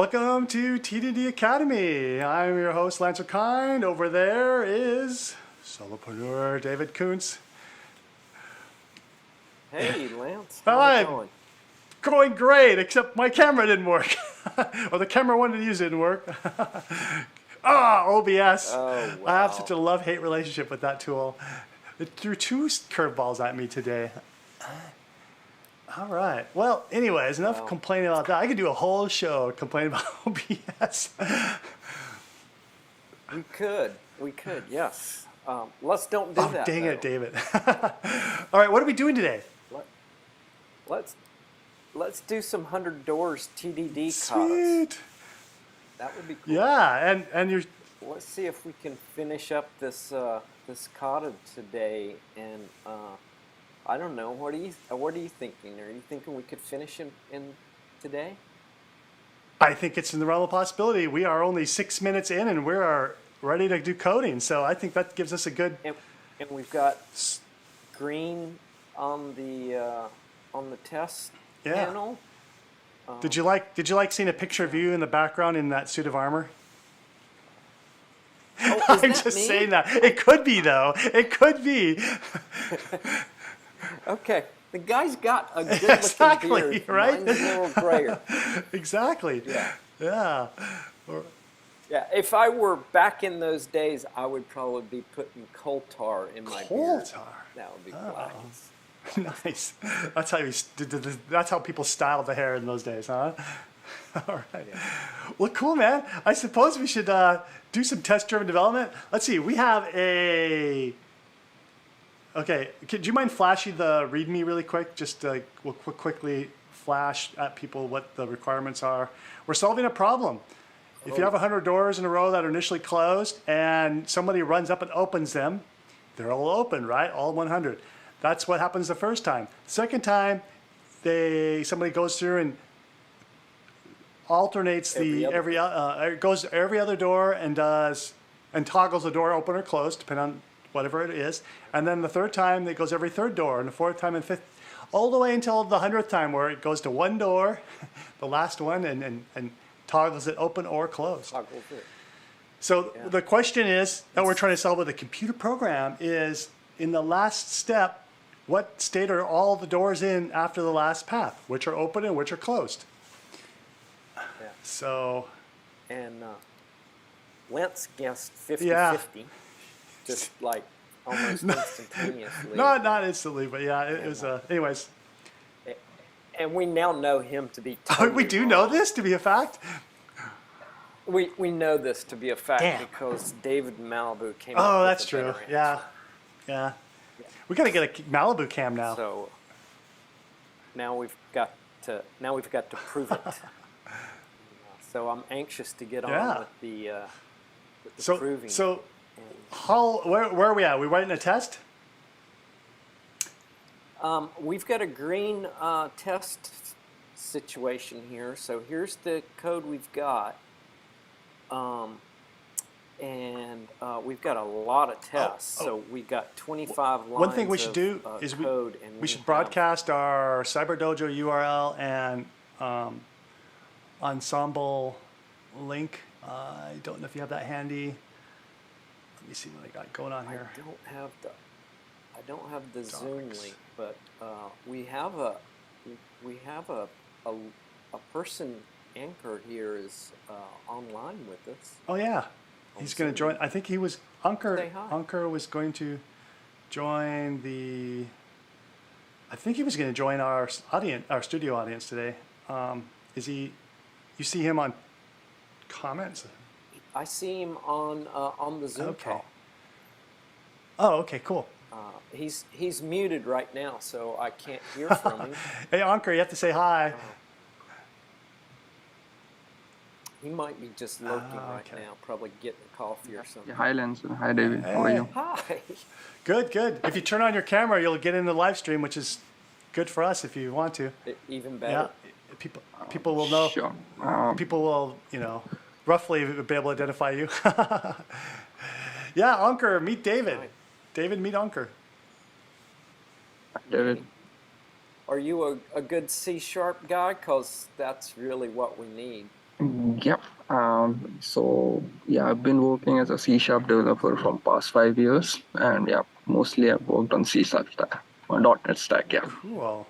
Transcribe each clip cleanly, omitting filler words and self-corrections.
Welcome to TDD.Academy. I'm your host, Lancer Kind. Over there is solopreneur David Kuntz. Hey, Lance. How's it going? Going great, except my camera didn't work. Or the camera I wanted to use didn't work. OBS. Oh, wow. I have such a love-hate relationship with that tool. It threw two curveballs at me today. All right. Well, anyways, enough complaining about that. I could do a whole show complaining about OBS. We could, yes. Let's don't do that. Dang it, David. All right, what are we doing today? Let's do some 100 Doors TDD katas. Sweet. That would be cool. Yeah, and you're... Let's see if we can finish up this this kata today. And I don't know. What are you thinking? Are you thinking we could finish in today? I think it's in the realm of possibility. We are only 6 minutes in, and we are ready to do coding. So I think that gives us a good. And we've got green on the test panel. Did you like seeing a picture of you in the background in that suit of armor? Oh, I'm just saying that. It could be, though. It could be. Okay. The guy's got a good-looking beard. Right? Mine's a little grayer. Exactly. Yeah. Yeah, if I were back in those days, I would probably be putting coal tar in my beard. Coal tar? That would be black. Nice. That's how people styled the hair in those days, huh? All right. Yeah. Well, cool, man. I suppose we should do some test-driven development. Let's see. We have a... Okay. Do you mind flashing the README really quick? Just we'll quickly flash at people what the requirements are. We're solving a problem. If you have 100 doors in a row that are initially closed and somebody runs up and opens them, they're all open, right? All 100. That's what happens the first time. Second time, somebody goes through and alternates goes to every other door and toggles the door open or closed, depending on whatever it is. And then the third time, it goes every third door, and the fourth time and fifth, all the way until the 100th time, where it goes to one door, the last one, and toggles it open or closed. So the question is that we're trying to solve with a computer program is, in the last step, what state are all the doors in after the last path? Which are open and which are closed? Yeah. So... And Lance guessed 50-50. Just like almost instantaneously. Not instantly, but it was... anyways. And we now know him to be totally we do know this to be a fact? We know this to be a fact because David Malibu came up with that's true. Yeah. We got to get a Malibu cam now. So now we've got to prove it. So I'm anxious to get on with the proving. So where are we at? Are we writing a test? We've got a green test situation here. So here's the code we've got. And we've got a lot of tests. So we got 25 lines. One thing we should do is we should broadcast our Cyber-Dojo URL and ensemble link. I don't know if you have that handy. Let me see what I got going on here. I don't have the Zoom link, but we have a person anchor here is online with us. Oh yeah, he's going to join. I think he was Ankur was going to join the. I think he was going to join our studio audience today. Is he? You see him on comments? I see him on the Zoom call. Oh, okay, cool. He's muted right now, so I can't hear from him. Hey, Ankur, you have to say hi. He might be just lurking right now, probably getting a coffee or something. Hi, Lance. Hi, David. How are you? Hi. Good. If you turn on your camera, you'll get in the live stream, which is good for us if you want to. Even better. Yeah. People will know. Sure. People will, roughly be able to identify you. Yeah, Ankur, meet David. Hi. David, meet Ankur. David. Are you a good C# guy? Because that's really what we need. Yep. So yeah, I've been working as a C Sharp developer from past 5 years, and yeah, mostly I've worked on C Sharp stack, or .NET stack. Yeah. Cool.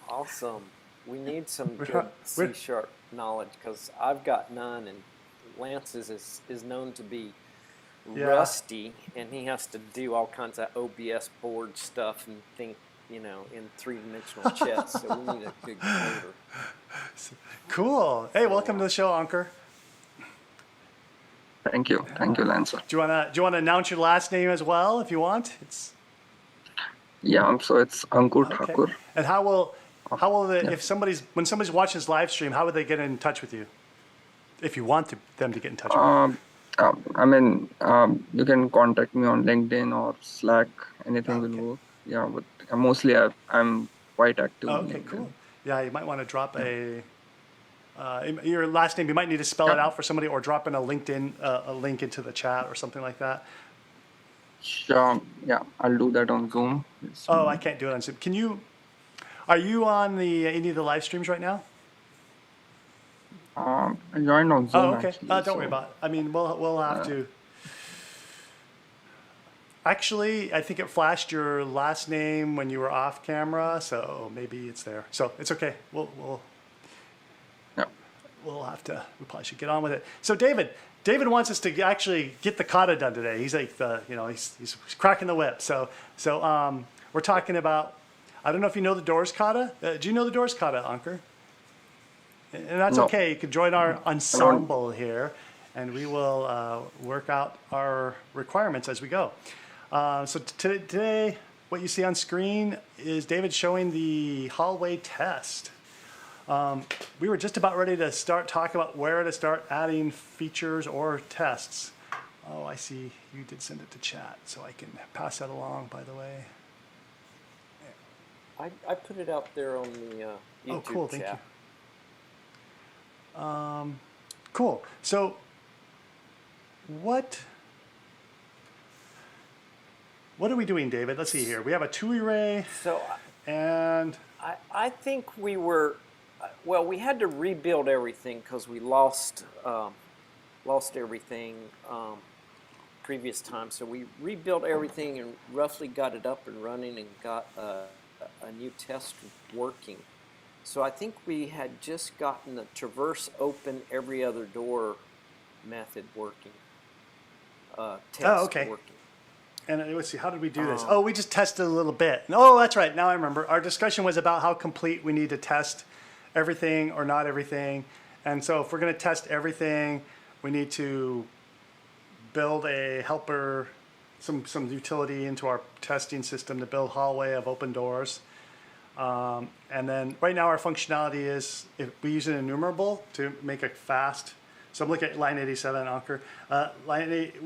Awesome. We need some We're, good we're, C sharp knowledge because I've got none, and Lance's is known to be yeah. rusty, and he has to do all kinds of OBS board stuff and think, in three-dimensional chess. So we need a good coder. Cool. Hey, welcome to So the show, Ankur. Thank you, Lancer. Do you wanna announce your last name as well if you want? It's Yeah. So it's Ankur okay. Thakur. And Yeah. if when somebody's watching this live stream, how would they get in touch with you? If you want them to get in touch with you. You can contact me on LinkedIn or Slack. Anything will Okay. work. Yeah, but mostly I'm quite active Oh, on okay, LinkedIn. cool. Yeah, you might want to drop Yeah. your last name. You might need to spell it Yeah. out for somebody, or drop in a LinkedIn a link into the chat or something like that. Sure. Yeah, I'll do that on Zoom. Just a Oh, I moment. can't do it on Zoom. Can you? Are you on any of the live streams right now? I joined on Oh, Zoom okay. actually. Don't worry So about it. I mean, we'll have uh, to. Actually, I think it flashed your last name when you were off camera, so maybe it's there. So it's okay. yeah. We'll have to. We probably should get on with it. So David wants us to actually get the kata done today. He's like he's cracking the whip. So we're talking about. I don't know if you know the doors kata. Do you know the doors kata, Ankur? And that's No, okay. You can join our I don't. ensemble here, and we will work out our requirements as we go. Today, what you see on screen is David showing the hallway test. We were just about ready to start talking about where to start adding features or tests. Oh, I see you did send it to chat, so I can pass that along, by the way. I put it out there on the YouTube Oh, cool, thank chat. you. Cool. So what are we doing, David? Let's see here. We have a two array So and I think we were, well, we had to rebuild everything because we lost everything previous time. So we rebuilt everything and roughly got it up and running and got a new test working. So I think we had just gotten the traverse open every other door method working. Test okay. working. And let's see, how did we do this? Oh, we just tested a little bit. Oh, that's right. Now I remember. Our discussion was about how complete we need to test everything or not everything. And so if we're going to test everything, we need to build a helper, some utility into our testing system to build hallway of open doors. And then right now our functionality is if we use an enumerable to make it fast. So I'm looking at line 87, Ankur. Line 8,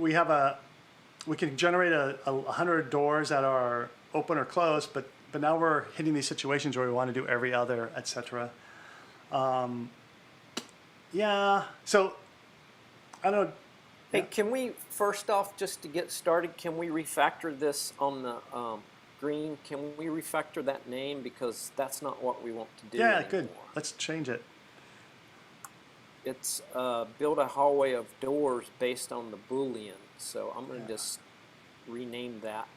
we can generate 100 doors that are open or closed, but now we're hitting these situations where we want to do every other, etc. Yeah. So I don't know. Hey, Yeah. can we, first off, just to get started, can we refactor this on the green? Can we refactor that name? Because that's not what we want to do Yeah, anymore. good. Let's change it. It's build a hallway of doors based on the Boolean. So I'm going to just rename that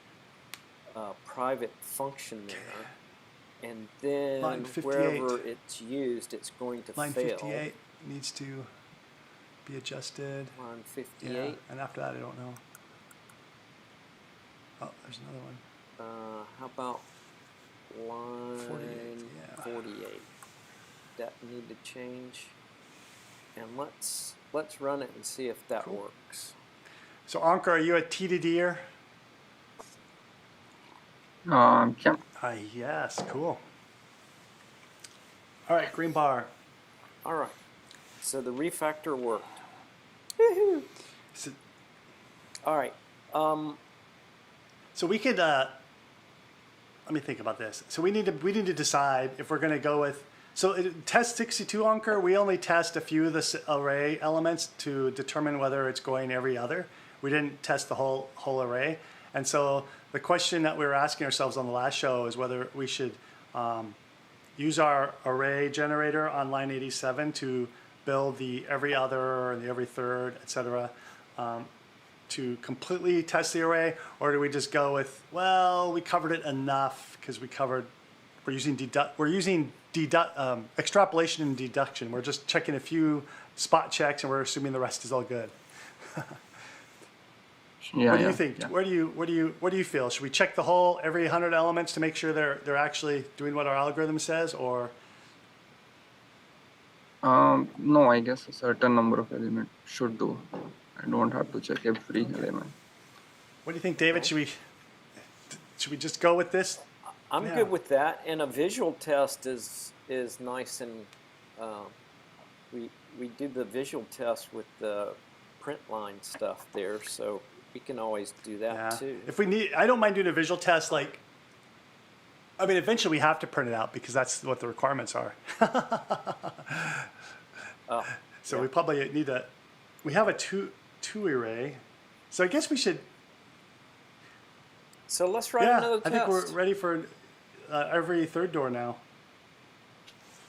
private function there. And then Line 58. wherever it's used, it's going to Line fail. 58 needs to be adjusted. Line 58. Yeah, and after that, I don't know. Oh, there's another one. How about line 48, yeah. 48? That need to change. And let's run it and see if that works. So Ankur, are you a TDDer? Yeah. Yes, cool. All right, green bar. All right. So the refactor worked. So, All right. so we could. Let me think about this. So we need to decide if we're going to go with. So test 62, Ankur, we only test a few of the array elements to determine whether it's going every other. We didn't test the whole array. And so the question that we were asking ourselves on the last show is whether we should use our array generator on line 87 to build the every other and the every third, etc., to completely test the array, or do we just go with, well, we covered it enough because we're using extrapolation and deduction. We're just checking a few spot checks and we're assuming the rest is all good. Yeah, What do you yeah, think? yeah. What do you feel? Should we check the whole every 100 elements to make sure they're actually doing what our algorithm says, or No, I guess a certain number of elements should do. I don't have to check every element. what do you think, David? Should we just go with this? I'm Yeah. good with that, and a visual test is nice, and we did the visual test with the print line stuff there, so we can always do that Yeah. too. If we need, I don't mind doing a visual test. Like, I mean, eventually we have to print it out because that's what the requirements are. So yeah. we probably need a. We have a two array, so I guess we should. So let's write Yeah, another I test. think we're ready for every third door now.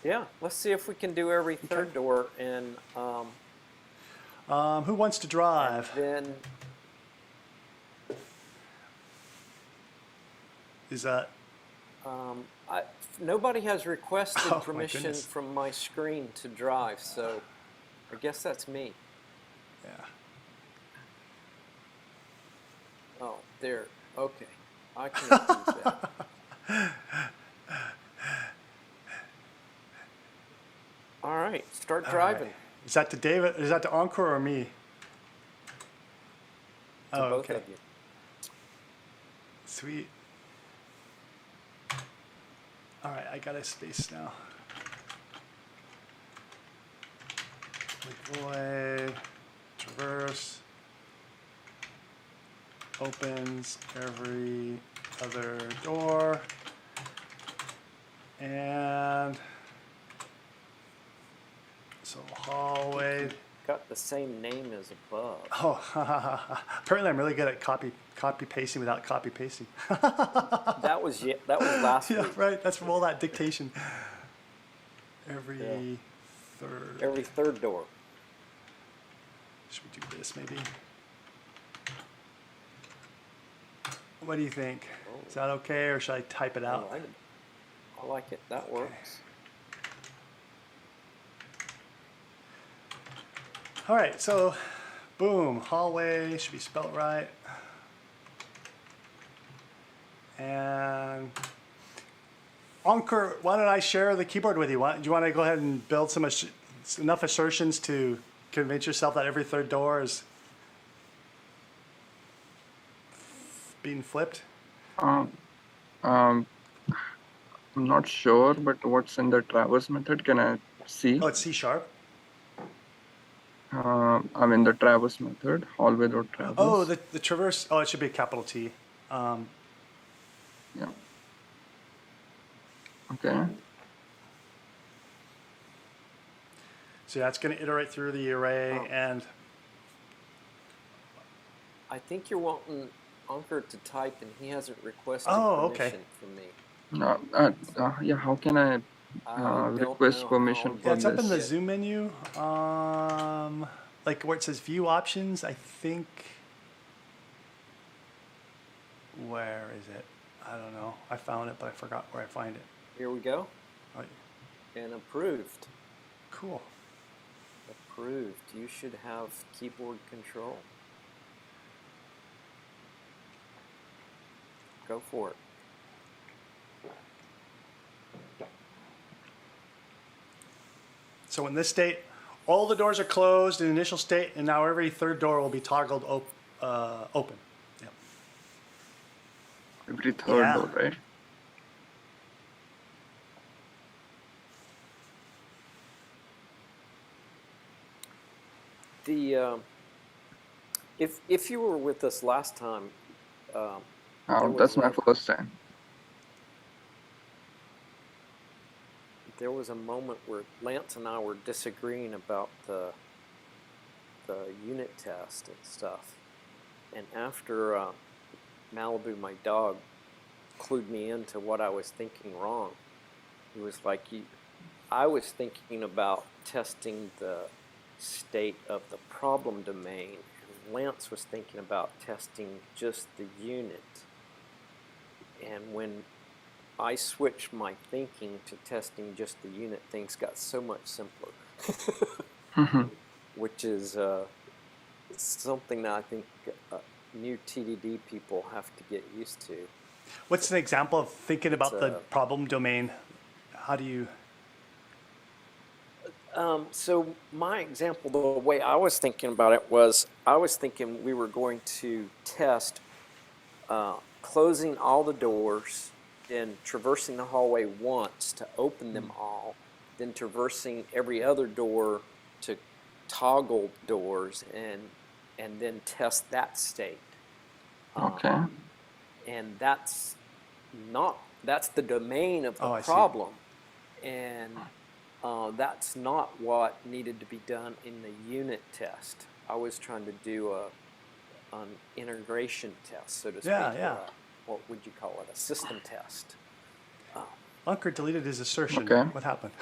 Yeah, let's see if we can do every third door, and Who wants to drive? then Is that? nobody has requested Oh, my permission goodness. from my screen to drive, so I guess that's me. Yeah. Oh, there. Okay, I can approve that. All right, start All driving. right. Is that to David? Is that to Encore or me? To Oh, both okay. of you. Sweet. All right, I got a space now. Deploy, traverse, opens every other door, and so hallway. Got the same name as above. Oh, apparently I'm really good at copy pasting without copy pasting. That was last Yeah, week. right. That's from all that dictation. Every Yeah. third. Every third door. Should we do this maybe? What do you think? Is that okay, or should I type it out? I like it. That works. All right, so boom, hallway should be spelled right. And Ankur, why don't I share the keyboard with you? Do you want to go ahead and build enough assertions to convince yourself that every third door is being flipped? I'm not sure, but what's in the traverse method? Can I see? Oh, it's C#. I'm in the traverse method, hallway dot traverse. Oh, the traverse. Oh, it should be a capital T. Yeah. Okay. So yeah, it's going to iterate through the array, and I think you're wanting Ankur to type, and he hasn't requested Oh, okay. permission from me. Yeah, how can I I don't request know permission how yeah, for it's up in the this? zoom menu. Like where it says view options, I think. Where is it? I don't know. I found it, but I forgot where I find it. Here we go. Oh, And approved. cool. Approved. You should have keyboard control. Go for it. So in this state, all the doors are closed in initial state, and now every third door will be toggled open. Yep. Every third Yeah. door, right? The if you were with us last time, there That's was my a- first time. there was a moment where Lance and I were disagreeing about the unit test and stuff. And after Malibu, my dog, clued me into what I was thinking wrong, he was like, I was thinking about testing the state of the problem domain, and Lance was thinking about testing just the unit. And when I switched my thinking to testing just the unit, things got so much simpler, which is something that I think new TDD people have to get used to. What's an example of thinking about the a- problem domain? How do you? So my example, the way I was thinking about it was, I was thinking we were going to test closing all the doors, then traversing the hallway once to open them all, then traversing every other door to toggle doors, and then test that state. Okay. And that's the domain of the Oh, I see. problem, and that's not what needed to be done in the unit test. I was trying to do an integration test, so to speak. Yeah. Or what would you call it? A system test. Unker deleted his assertion. Okay. What happened?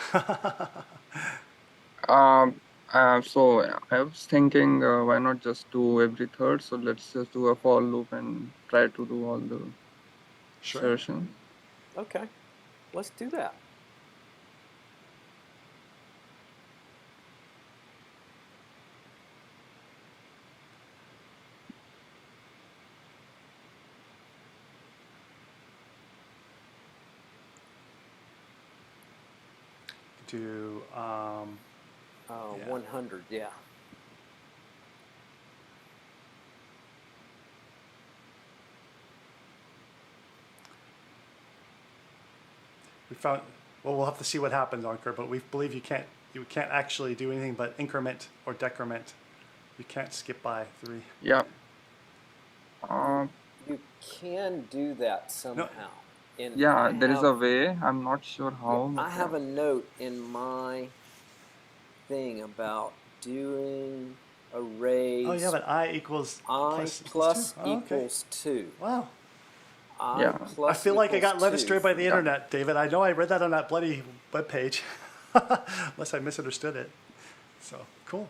So I was thinking, why not just do every third? So let's just do a for loop and try to do all the Sure. assertions. Okay, let's do that. Do 100, yeah. we found? Well, we'll have to see what happens, Unker. But we believe you can't actually do anything but increment or decrement. You can't skip by 3. Yeah. Um, You can do that somehow. yeah, there is a way. I'm not sure how. I have a note in my thing about doing arrays. Oh, yeah, but I equals I plus equals 2. Wow. I plus I feel like I got led 2. astray by the internet, David. I know I read that on that bloody webpage, unless I misunderstood it. So cool.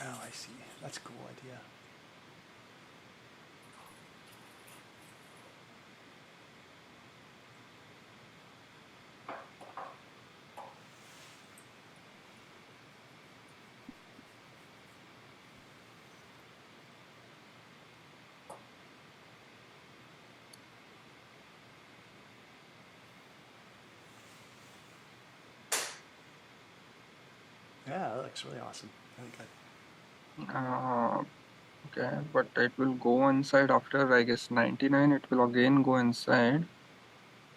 Oh, I see. That's a cool idea. Yeah, that looks really awesome. Really good. Okay, but it will go inside after, I guess, 99. It will again go inside.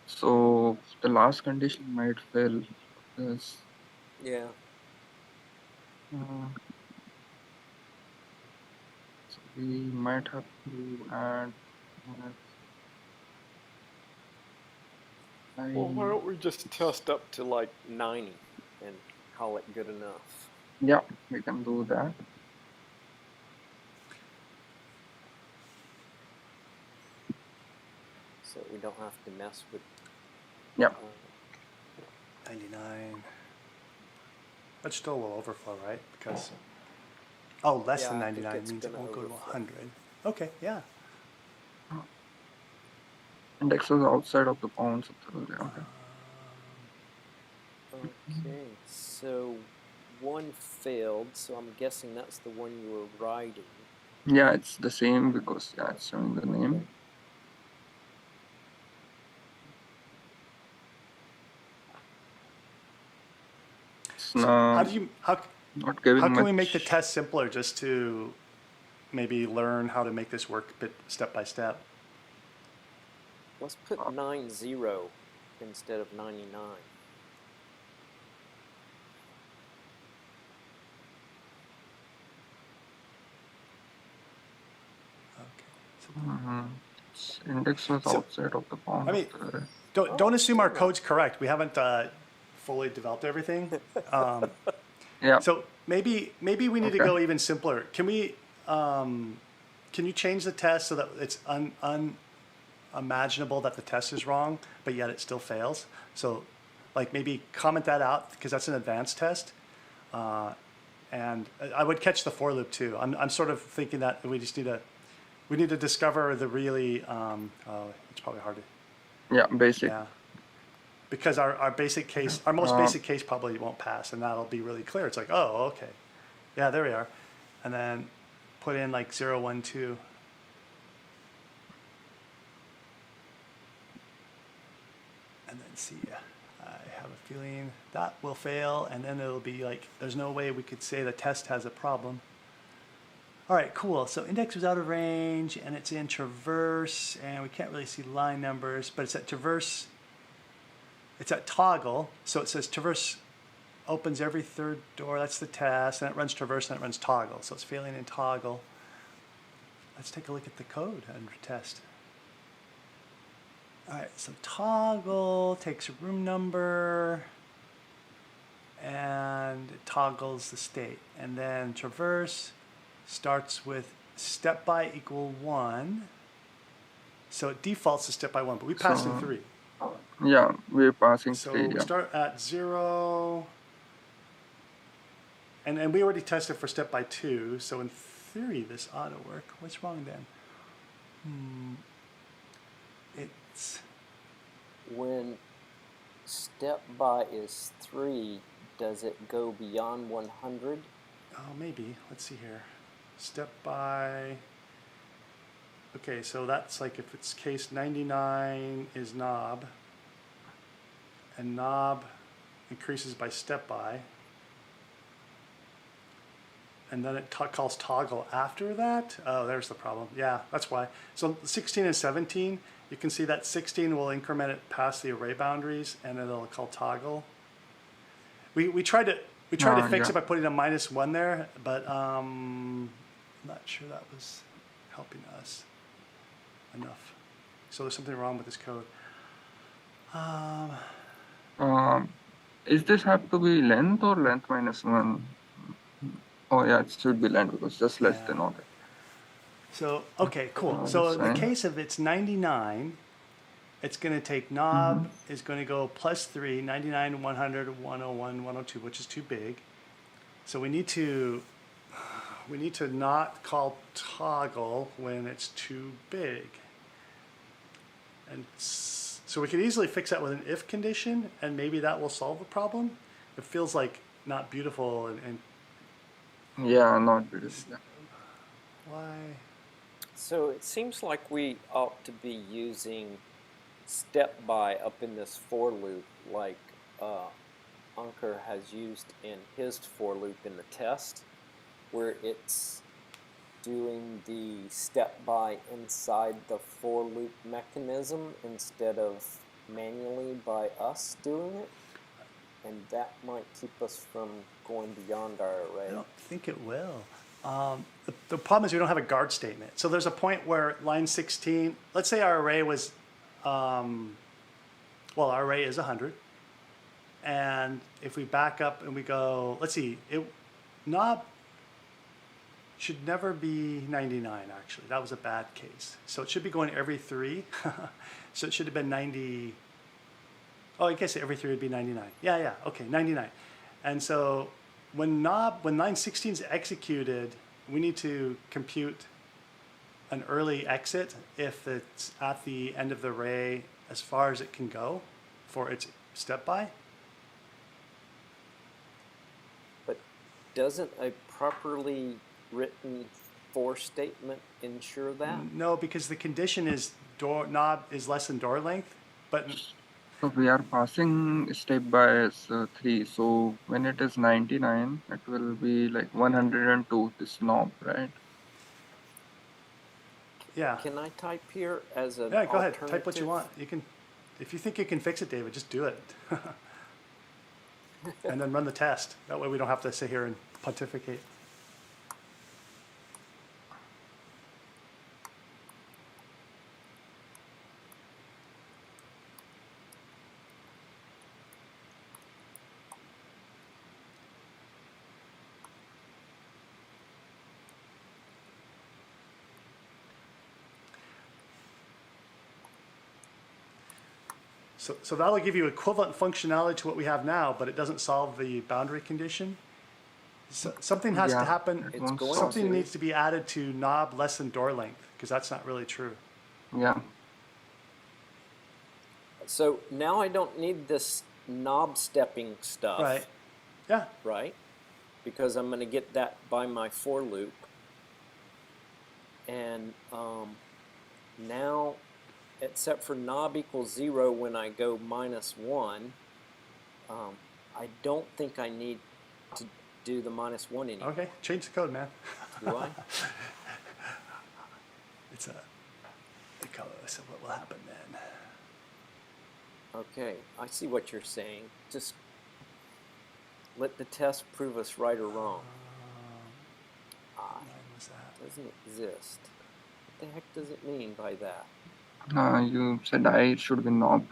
So the last condition might fail. Because, Yeah. so we might have to add. Well, why don't we just test up to like 90 and call it good enough? Yeah, we can do that. So we don't have to mess with. Yeah. 99. That still will overflow, right? Because less than Yeah, I think 99 it's means it gonna won't go to overflow. 100. Okay, yeah. Index is outside of the bounds of the. Okay. Okay, so one failed, so I'm guessing that's the one you were writing. Yeah, it's the same because yeah, it's showing the name. It's How not do you not how giving can we make the much. test simpler just to maybe learn how to make this work bit step by step? Let's put 90 instead of 99. Index was So, outside of the bound I of mean, the array. don't assume our Still not. code's correct. We haven't fully developed everything. Yeah. So maybe we need to Okay. go even simpler. Can you change the test so that it's unimaginable that the test is wrong, but yet it still fails? So, like maybe comment that out because that's an advanced test. And I would catch the for loop too. I'm sort of thinking that we need to discover the really it's probably hard to Yeah, basic. yeah, because our basic case, our most basic case probably won't pass, and that'll be really clear. It's like, oh, okay, yeah, there we are, and then put in like 0, 1, 2. And then see, I have a feeling that will fail, and then it'll be like, there's no way we could say the test has a problem. All right, cool. So index was out of range, and it's in traverse, and we can't really see line numbers, but it's at traverse. It's at toggle, so it says traverse opens every third door. That's the test, and it runs traverse, and it runs toggle. So it's failing in toggle. Let's take a look at the code under test. All right, so toggle takes a room number, and it toggles the state. And then traverse starts with step by equal 1. So it defaults to step by 1, but we passed in 3. Yeah, we're passing So 3. we Yeah. start at 0. And we already tested for step by 2. So in theory, this ought to work. What's wrong then? It's When step by is 3, does it go beyond 100? oh, maybe. Let's see here. Step by. Okay, so that's like if it's case 99 is knob, and knob increases by step by, and then it calls toggle after that. Oh, there's the problem. Yeah, that's why. So 16 and 17, you can see that 16 will increment it past the array boundaries, and then it'll call toggle. We tried to fix Yeah. it by putting a -1 there, but I'm not sure that was helping us enough. So there's something wrong with this code. Is this have to be length or length -1? Oh yeah, it should be length because just less than all that. So, okay, cool. That's So in the fine. case of it's 99, it's going to take knob is going to go +3, 99, 100, 101, 102, which is too big. So we need to not call toggle when it's too big. And so we could easily fix that with an if condition, and maybe that will solve the problem. It feels like not beautiful and Yeah, not beautiful. Yeah. why? So it seems like we ought to be using step by up in this for loop like Ankur has used in his for loop in the test, where it's doing the step by inside the for loop mechanism instead of manually by us doing it, and that might keep us from going beyond our array. I don't think it will. The problem is we don't have a guard statement. So there's a point where line 16, let's say our array was, our array is 100. And if we back up and we go, let's see, knob should never be 99, actually. That was a bad case. So it should be going every 3. So it should have been 90. Oh, I guess every 3 would be 99. Yeah, okay, 99. And so when line 16 is executed, we need to compute an early exit if it's at the end of the array as far as it can go for its step by. But doesn't a properly written for statement ensure that? No, because the condition is knob is less than door length, but So we are passing step by 3. So when it is 99, it will be like 102, this knob, right? yeah. Can I type here as an Yeah, go ahead. alternative? Type what you want. You can, if you think you can fix it, David, just do it. And then run the test. That way we don't have to sit here and pontificate. So that'll give you equivalent functionality to what we have now, but it doesn't solve the boundary condition. So something has to Yeah, happen. it It's won't going solve Something it. needs to be added to knob less than door length, because that's not really true. Yeah. So now I don't need this knob stepping stuff, Right. Yeah. right? Because I'm going to get that by my for loop. And now, except for knob equals 0 when I go -1, I don't think I need to do the -1 anymore. Okay. Change the code, man. Do I? It's a code. So what will happen then? Okay, I see what you're saying. Just let the test prove us right or wrong. What was that? Doesn't exist. What the heck does it mean by that? You said I should be knob.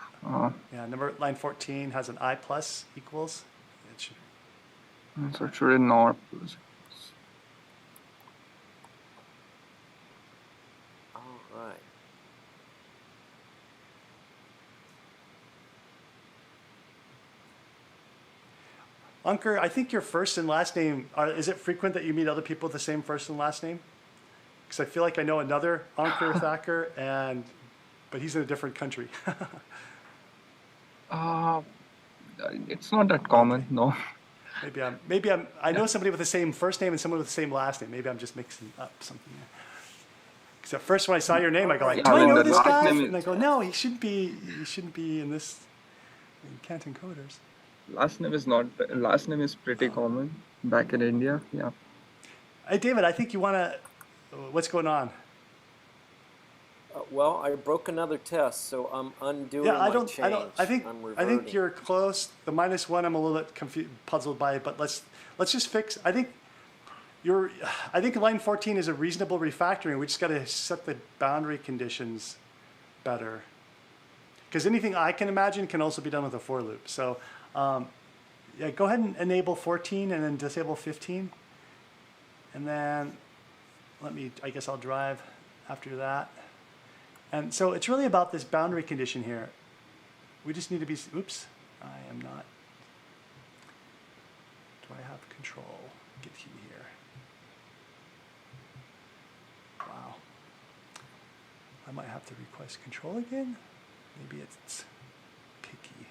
Yeah. Line 14 has an I plus equals. It should, So it should be knob. All right. Ankur, I think your first and last name, is it frequent that you meet other people with the same first and last name? Because I feel like I know another Ankur Thacker, but he's in a different country. It's not that common, Okay. no. I know somebody with the same first name and someone with the same last name. Maybe I'm just mixing up something. Because at first when I saw your name, I go like, Yeah, do I I mean, know the this last guy? name is- And I go, no, he shouldn't be in this, in Canton Coders. Last name is pretty common back in India. Yeah. Hey, David, I think you want to, what's going on? Well, I broke another test, so I'm undoing Yeah, my change. I think I'm I reverting. think you're close. The -1, I'm a little bit puzzled by, but let's just fix. I think line 14 is a reasonable refactoring. We just got to set the boundary conditions better. Because anything I can imagine can also be done with a for loop. So, yeah, go ahead and enable 14 and then disable 15, and then I guess I'll drive after that. And so it's really about this boundary condition here. We just need to be, oops, I am not. Do I have control? Get you here. Wow. I might have to request control again. Maybe it's picky.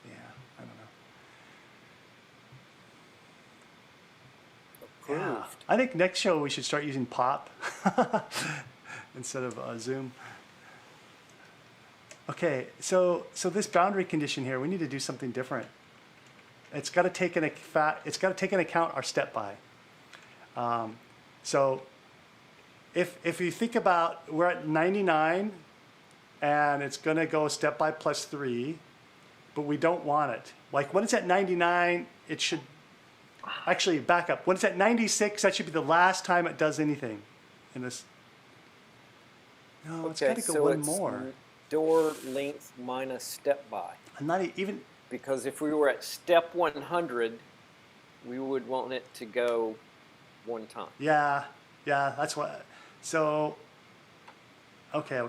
Yeah, I don't know. Yeah. Approved. I think next show we should start using POP instead of Zoom. Okay, so this boundary condition here, we need to do something different. It's got to take into account our step by. So if you think about, we're at 99 and it's going to go step by +3, but we don't want it. Like when it's at 99, it should actually back up. When it's at 96, that should be the last time it does anything in this. No, it's got to go so one it's more. door length minus step by. I'm not even. Because if we were at step 100, we would want it to go one time. Yeah, that's what. So, okay.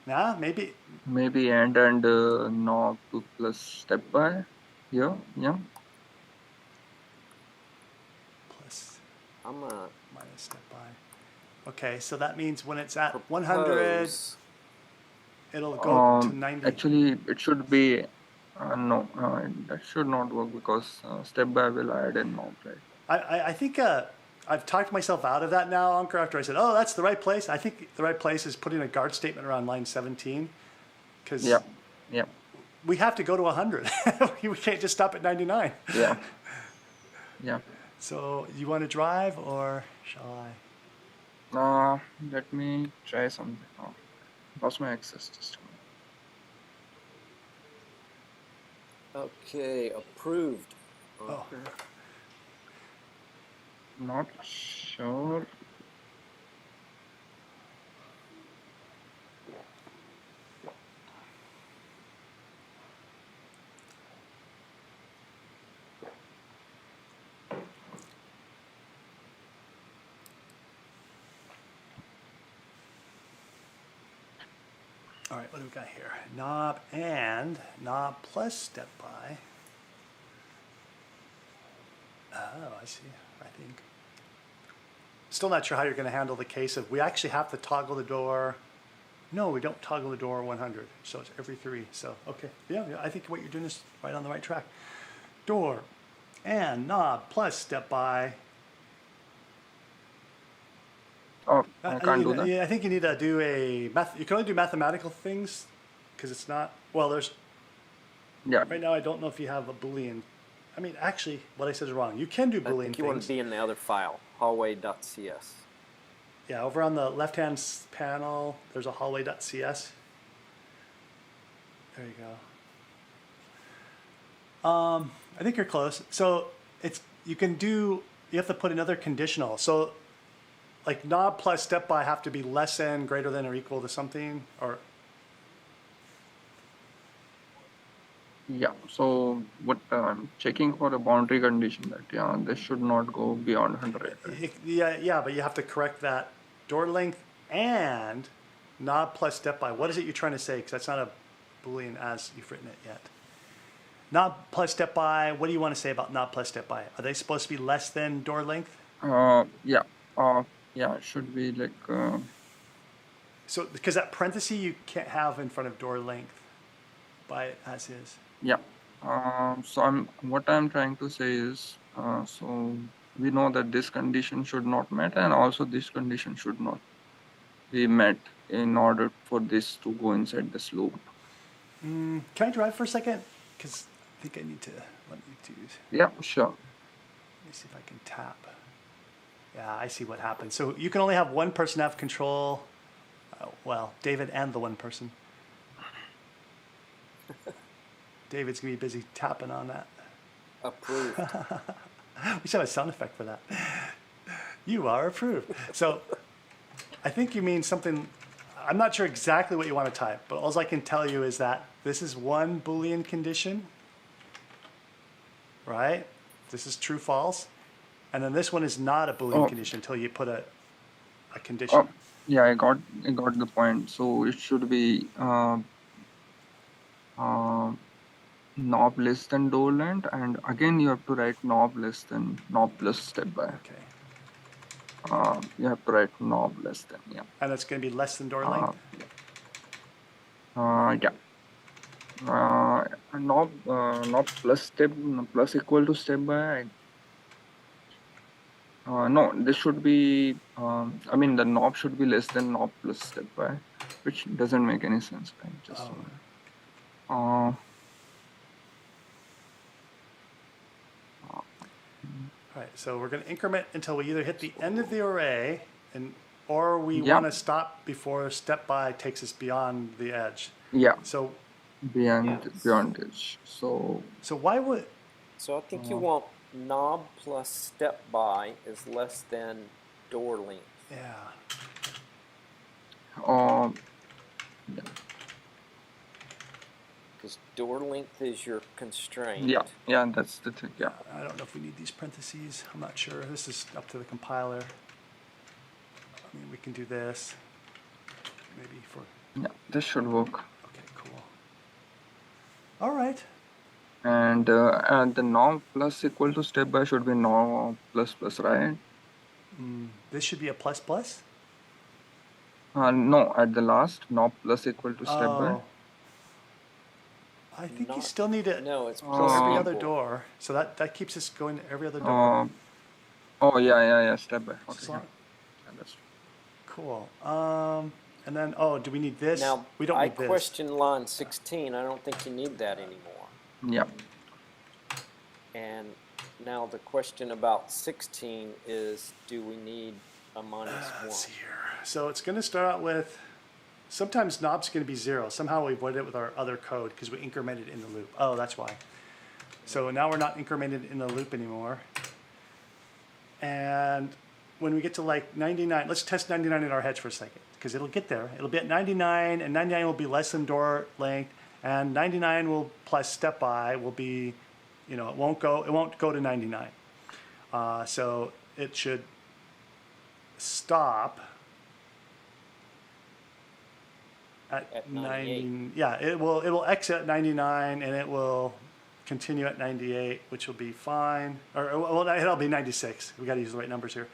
Now maybe. Maybe and knob plus step by. Yeah. Plus I'm gonna minus step by. Okay, so that means when it's at 100, propose. it'll go to 90. Actually, it should be no. That should not work because step by will add in knob, right? I think I've talked myself out of that now, Ankur, after I said, oh, that's the right place. I think the right place is putting a guard statement around line 17, because Yeah. Yeah. we have to go to 100. We can't just stop at 99. Yeah. Yeah. So you want to drive, or shall I? Let me try something. Oh, lost my access just a minute. Okay, approved. Oh. Okay. Not sure. All right, what do we got here? Knob and knob plus step by. Oh, I see, I think. Still not sure how you're going to handle the case of we actually have to toggle the door. No, we don't toggle the door 100, so it's every 3. So, okay, yeah, I think what you're doing is right on the right track. Door and knob plus step by. Oh, I can't do that. Yeah, I think you need to do a math. You can only do mathematical things because it's not. Well, there's Yeah. right now. I don't know if you have a Boolean. I mean, actually, what I said is wrong. You can do I Boolean think you want to things. be in the other file, hallway.cs. Yeah, over on the left-hand panel, there's a hallway.cs. There you go. I think you're close. So it's you can do. You have to put another conditional. So like knob plus step by have to be less than, greater than, or equal to something, or Yeah. So what I'm checking for a boundary condition that this should not go beyond 100. Right? yeah, but you have to correct that door length and knob plus step by. What is it you're trying to say? Because that's not a Boolean as you've written it yet. Knob plus step by. What do you want to say about knob plus step by? Are they supposed to be less than door length? Yeah. Yeah. It should be like. So because that parenthesis you can't have in front of door length by as is. Yeah. So what I'm trying to say is, so we know that this condition should not met, and also this condition should not be met in order for this to go inside this loop. Can I drive for a second? Because I think I need to let me do. Yeah, sure. Let me see if I can tap. Yeah, I see what happened. So you can only have one person have control. Well, David and the one person. David's gonna be busy tapping on that. Approved. We should have a sound effect for that. You are approved. So I think you mean something. I'm not sure exactly what you want to type, but all I can tell you is that this is one Boolean condition, right? This is true, false. And then this one is not a Boolean condition until you put a condition. Oh, yeah, I got the point. So it should be knob less than door length, and again you have to write knob less than knob plus step by. Okay. You have to write knob less than, yeah. And it's going to be less than door length? Yeah. Knob plus equal to step by. No, this should be, I mean, the knob should be less than knob plus step by, which doesn't make any sense, right? Just All right, so we're going to increment until we either hit the end of the array, or we want to stop before step by takes us beyond the edge. Yeah. So beyond edge. So why would? So I think you want knob plus step by is less than door length. Yeah. Because door length is your constraint. Yeah, that's the thing. Yeah. I don't know if we need these parentheses. I'm not sure. This is up to the compiler. I mean, we can do this. Maybe for. Yeah, this should work. Okay, cool. All right. And the knob plus equal to step by should be knob plus plus, right? This should be a plus plus? No, at the last, knob plus equal to step by. I think you still need it. No, it's go plus every equal. other door. So that keeps us going to every other door. Oh, yeah. Step by. Okay, Just yeah. long- That's Cool. And then, oh, do we need this? Now, We don't I need this. question line 16. I don't think you need that anymore. yeah. And now the question about 16 is, do we need a minus 1? Let's see here. So it's going to start out with, sometimes knob's going to be 0. Somehow we avoided it with our other code because we incremented in the loop. Oh, that's why. So now we're not incremented in the loop anymore. And when we get to like 99, let's test 99 in our heads for a second because it'll get there. It'll be at 99 and 99 will be less than door length and 99 will plus step by will be, you know, it won't go to 99. So it should stop at 90. Yeah, it will exit at 99 and it will continue at 98, which will be fine. Or well, it'll be 96. We got to use the right numbers here.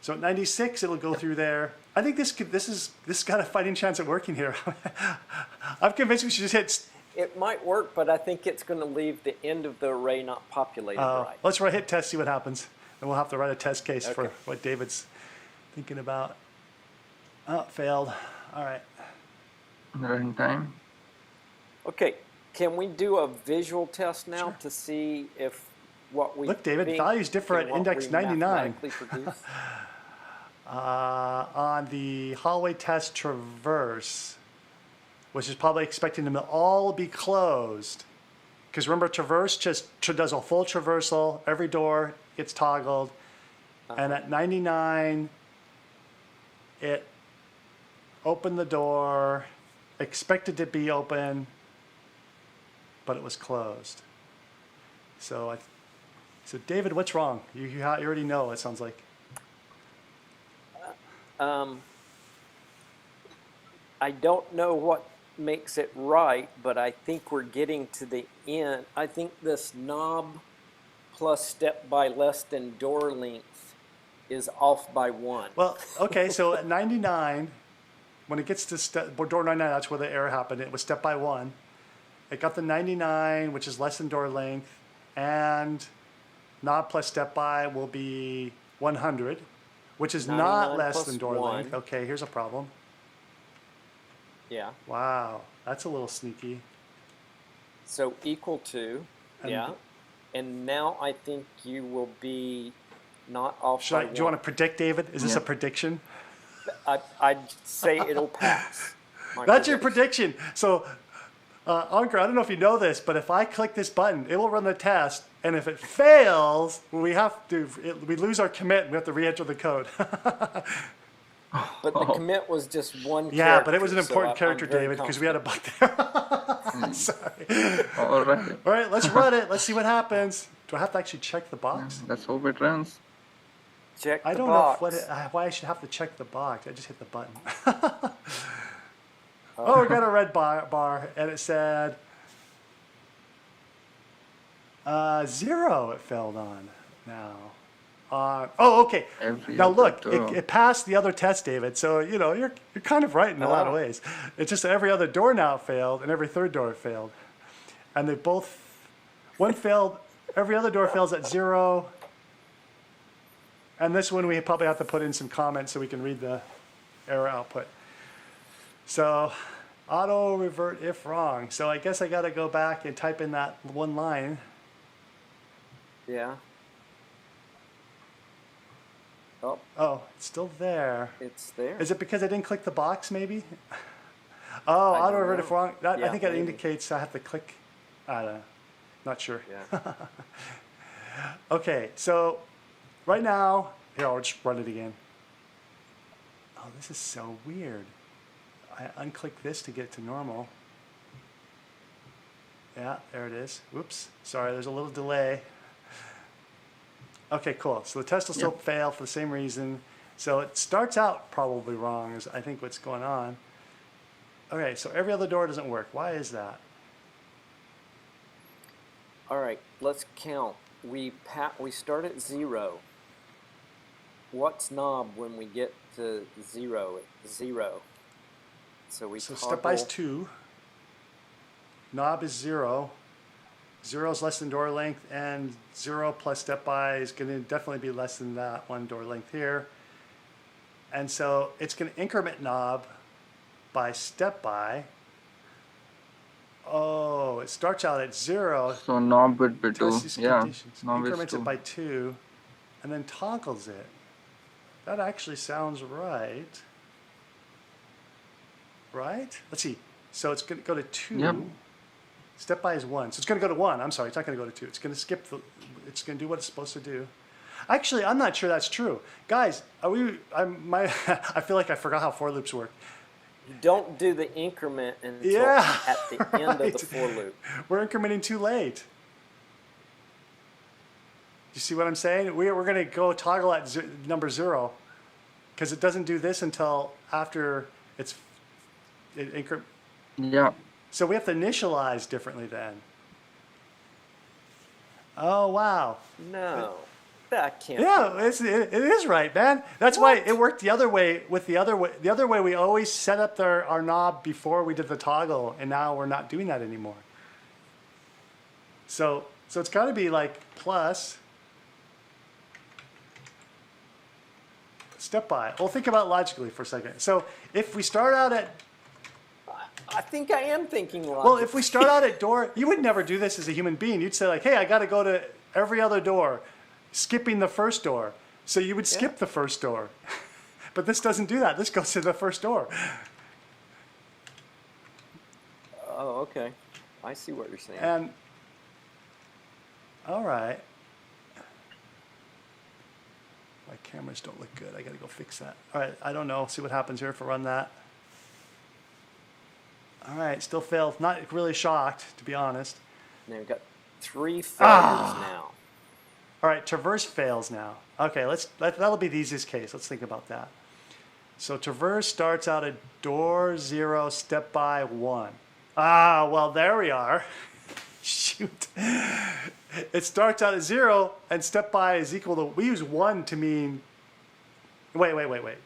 So at 96, it'll go through there. I think this got a fighting chance at working here. I'm convinced we should just hit. It might work, but I think it's going to leave the end of the array not populated right. Let's hit test, see what happens, and we'll have to write a test case for Okay. what David's thinking about. Oh, it failed. All right. Runtime. Okay, can we do a visual test now to see if what we Look, David, think values differ and at what index we 99. mathematically produce? On the hallway test traverse, which is probably expecting them to all be closed. Because remember, traverse just does a full traversal. Every door gets toggled. And at 99, it opened the door, expected to be open, but it was closed. So David, what's wrong? You already know, it sounds like. I don't know what makes it right, but I think we're getting to the end. I think this knob plus step by less than door length is off by 1. Well, okay, so at 99, when it gets to door 99, that's where the error happened. It was step by 1. It got the 99, which is less than door length, and knob plus step by will be 100, which is not 99 less plus than door 1. length. Okay, here's a problem. Yeah. Wow, that's a little sneaky. So equal to, And- yeah. And now I think you will be not off by 1. Do you want to predict, David? Is this Yeah. a prediction? I'd say it'll pass. That's your prediction. So, Ankur, I don't know if you know this, but if I click this button, it will run the test. And if it fails, we lose our commit and we have to re-enter the code. But the commit was just one character. Yeah, but it was an so important I'm character, very David, because we had a bug there. Sorry. All right. All right, let's run it. Let's see what happens. Do I have to actually check the box? Let's hope it runs. Check the I don't box. know why I should have to check the box. I just hit the button. Oh, we got a red bar, and it said 0. It failed on now. Okay. Every Now other look, door. it passed the other test, David. So you're kind of right in a lot of ways. It's just that every other door now failed, and every third door failed, and they both one failed. Every other door fails at 0. And this one we probably have to put in some comments so we can read the error output. So auto revert if wrong. So I guess I got to go back and type in that one line. Yeah. Oh, Oh, it's still there. it's there. Is it because I didn't click the box maybe? Oh, I auto don't revert know. if wrong. I Yeah, think that maybe. indicates I have to click. I don't know. Not sure. Yeah. Okay, so right now, here, I'll just run it again. Oh, this is so weird. I unclick this to get to normal. Yeah, there it is. Whoops, sorry, there's a little delay. Okay, cool. So the test will still fail for the same reason. So it starts out probably wrong is I think what's going on. Okay, so every other door doesn't work. Why is that? All right, let's count. We start at 0. What's knob when we get to 0? 0. So we So toggle. step by is 2. Knob is 0. 0 is less than door length, and 0 plus step by is going to definitely be less than that one door length here. And so it's going to increment knob by step by. Oh, it starts out at 0. So knob would be 2. Tests these Yeah, conditions, knob is increments 2. it by 2, and then toggles it. That actually sounds right. Right? Let's see. So it's going to go to 2. Yep. Step by is 1. So it's going to go to 1. I'm sorry, it's not going to go to 2. It's going to skip it's going to do what it's supposed to do. Actually, I'm not sure that's true. Guys, I feel like I forgot how for loops work. You don't do the increment until Yeah, at the end right. of the for loop. We're incrementing too late. You see what I'm saying? We're going to go toggle at number 0 because it doesn't do this until after it Yeah. So we have to initialize differently then. Oh, wow. No, that can't. Yeah, it is right, man. That's why it worked the other way. With the other way, we always set up our knob before we did the toggle, and now we're not doing that anymore. So it's got to be like plus step by. Well, think about it logically for a second. So if we start out at I think I am thinking logically. well, if we start out at door, you would never do this as a human being. You'd say like, hey, I got to go to every other door, skipping the first door. So you would skip the first door. But this doesn't do that. This goes to the first door. Oh, okay. I see what you're saying. And, all right. My cameras don't look good. I got to go fix that. All right, I don't know. See what happens here if I run that. All right, still failed. Not really shocked, to be honest. Now we've got 3 failures now. All right, traverse fails now. Okay, that'll be the easiest case. Let's think about that. So traverse starts out at door 0, step by 1. Ah, well, there we are. Shoot. It starts out at 0, and step by is equal to, we use 1 to mean, wait.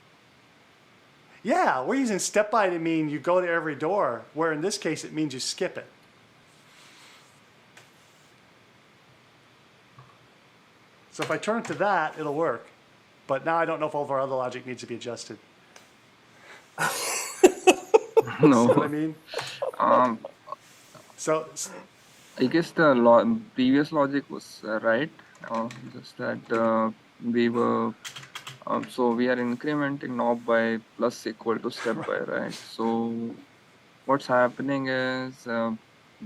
Yeah, we're using step by to mean you go to every door, where in this case it means you skip it. So if I turn it to that, it'll work. But now I don't know if all of our other logic needs to be adjusted. No. See what I mean? So I guess the previous logic was right. Just that we were. So we are incrementing knob by plus equal to step by, right? So what's happening is,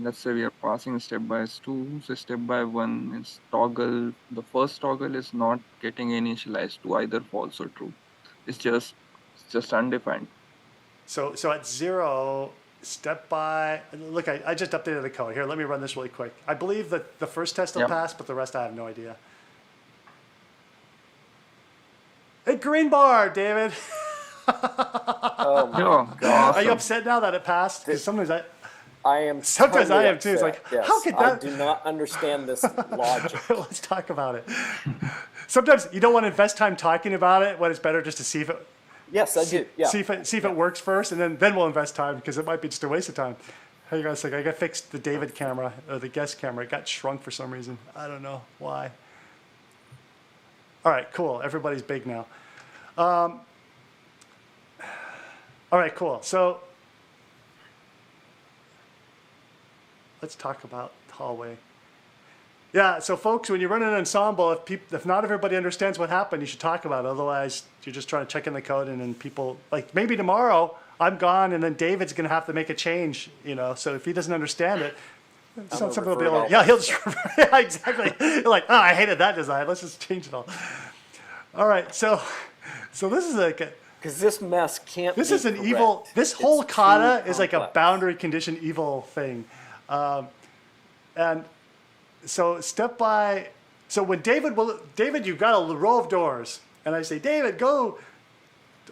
let's say we are passing step by as 2. So step by 1 is toggle. The first toggle is not getting initialized to either false or true. It's just undefined. So at 0, step by, look, I just updated the code. Here, let me run this really quick. I believe that the first test will pass, but the rest I have no idea. Hey, green bar, David. Oh my God. Are you upset now that it passed? Because sometimes I am. Sometimes totally I am too. It's upset. like, Yes, how could that? I do not understand this logic. Let's talk about it. Sometimes you don't want to invest time talking about it when it's better just to see if it. Yes, I do. Yeah. See if it works first, and then we'll invest time because it might be just a waste of time. Hang on a second. I got fixed the David camera or the guest camera. It got shrunk for some reason. I don't know why. All right, cool. Everybody's big now. All right, cool. So let's talk about hallway. Yeah, so folks, when you run an ensemble, if not everybody understands what happened, you should talk about it. Otherwise, you're just trying to check in the code, and then people, like maybe tomorrow I'm gone, and then David's going to have to make a change, So if he doesning understand it, something will be able. Yeah, he'll just. Yeah, exactly. You're like, oh, I hated that design. Let's just change it all. All right, so this is like Because this mess can't. this be is an correct. evil. This It's whole too kata is like a complex. boundary condition evil thing, and so step by. So when David, you've got a row of doors, and I say, David, go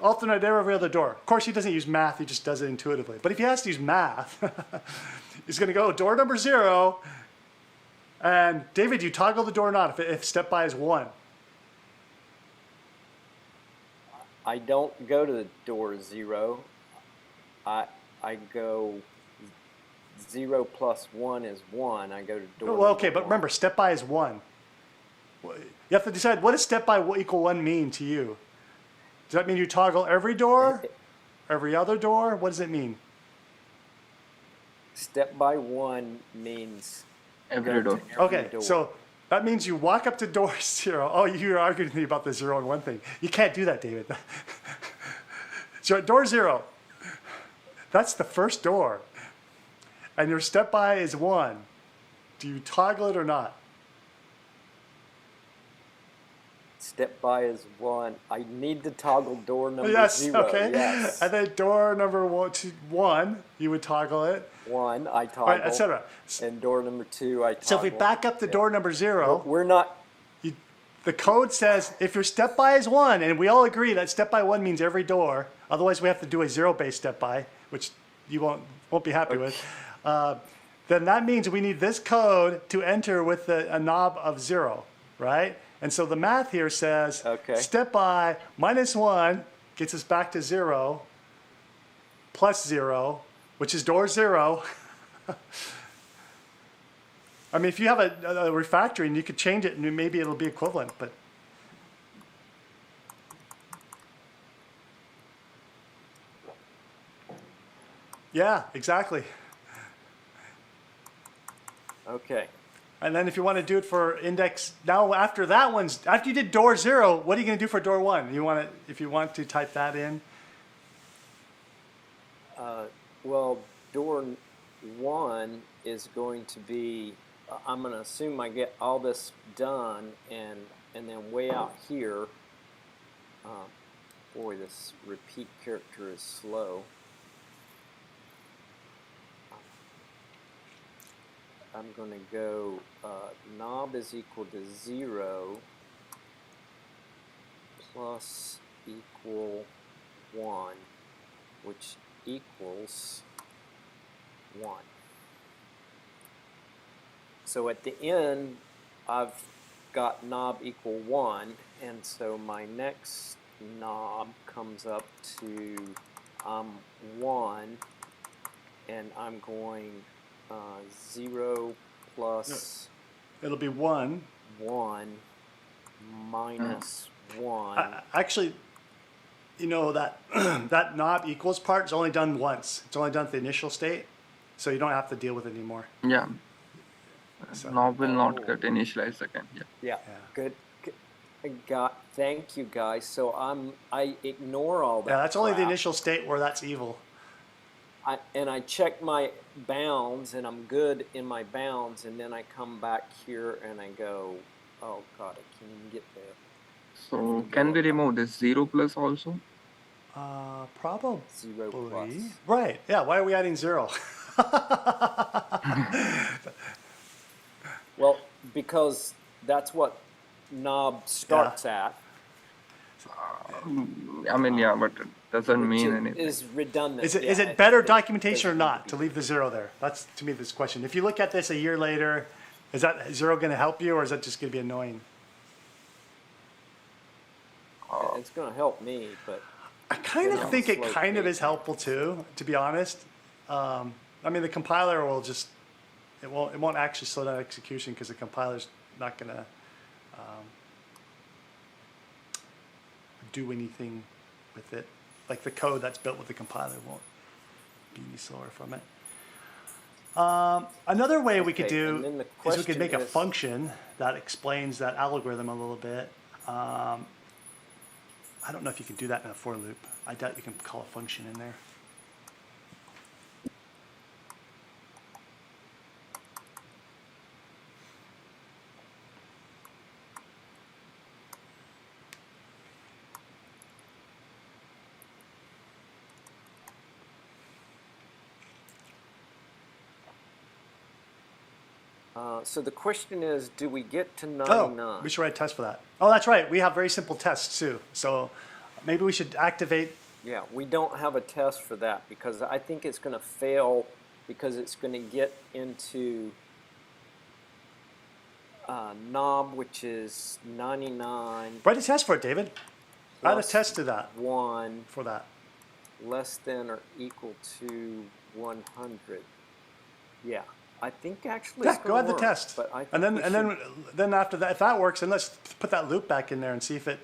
alternate every other door. Of course, he doesn't use math; he just does it intuitively. But if he has to use math, he's going to go door number 0, and David, you toggle the door or not if step by is 1. I don't go to the door 0. I go 0 plus 1 is 1, I go to door Well, okay, number but 1. remember, step by is 1. You have to decide, what does step by equal 1 mean to you? Does that mean you toggle every door? Every other door? What does it mean? Step by 1 means Every go door. to every Okay, door. so that means you walk up to door 0. Oh, you're arguing with me about the 0 and 1 thing. You can't do that, David. So at door 0, that's the first door. And your step by is 1. Do you toggle it or not? Step by is 1. I need to toggle door number Yes, 0. okay. Yes. And then door number 1, you would toggle it, 1, I toggle. right, etc. And door number 2, I toggle. So if we back up to door number 0, We're not. the code says if your step by is 1, and we all agree that step by 1 means every door, otherwise we have to do a 0-based step by, which you won't be happy with, then that means we need this code to enter with a knob of 0, right? And so the math here says step by minus 1 gets us back to 0, plus 0, which is door 0. I mean, if you have a refactoring, you could change it and maybe it'll be equivalent, but. Yeah, exactly. Okay. And then if you want to do it for index, now after you did door 0, what are you going to do for door 1? If you want to type that in? Well, door 1 is going to be, I'm going to assume I get all this done, and then way out here, boy, this repeat character is slow. I'm going to go knob is equal to 0 plus equal 1, which equals 1. So at the end, I've got knob equal 1, and so my next knob comes up to 1, and I'm going 0 plus It'll be 1. 1 minus 1. Actually, you know that that knob equals part is only done once. It's only done at the initial state, so you don't have to deal with it anymore. Yeah. So, Knob will not get initialized again. Yeah. Yeah. Good. Thank you, guys. So I ignore all that. yeah, that's only the crap. initial state where that's evil. I check my bounds, and I'm good in my bounds, and then I come back here and I go, oh God, I can't even get there. So can we remove this 0 plus also? Probably. 0 plus. Right. Yeah. Why are we adding 0? Well, because that's what knob starts at. I mean, yeah, but it doesn't mean anything. Is redundant. Is it better documentation or not to leave the 0 there? That's, to me, this question. If you look at this a year later, is that 0 going to help you, or is that just going to be annoying? It's going to help me, but I kind of think it slow kind of pace. is helpful too, to be honest. I mean, the compiler will just, it won't actually slow down execution because the compiler's not going to do anything with it. Like the code that's built with the compiler won't be any slower from it. Another way we could and then do the is we could make a question is- function that explains that algorithm a little bit. I don't know if you can do that in a for loop. I doubt you can call a function in there. So the question is, do we get to 99? Oh, we should write a test for that. Oh, that's right. We have very simple tests too. So maybe we should activate. Yeah, we don't have a test for that because I think it's going to fail because it's going to get into knob, which is 99 Write a test for it, David. Add a plus test to that 1 for that. less than or equal to 100. Yeah, I think actually Yeah, it's go going ahead to the work. test. But I And think we then after that, if that works, then let's put that loop back in there and see if it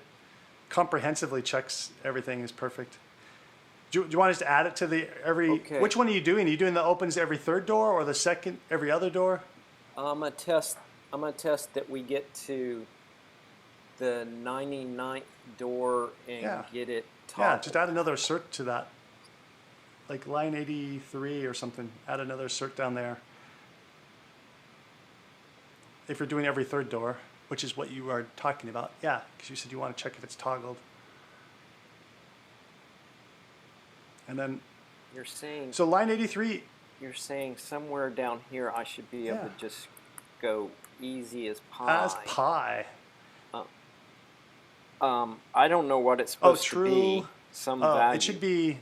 comprehensively checks everything is perfect. Do you want us to add it to the Okay. which one are you doing? Are you doing the opens every third door or the second every other door? I'm gonna test. I'm gonna test that we get to the 99th door and Yeah. get it Yeah, toggled. just add another cert to that. Like line 83 or something. Add another cert down there. If you're doing every third door, which is what you are talking about. Yeah, because you said you want to check if it's toggled. And then, You're saying so line 83, somewhere down here I should be able Yeah. to just go easy as as pie. pi. I don't know what it's Oh, supposed to true. be. Some Oh, value. it should be,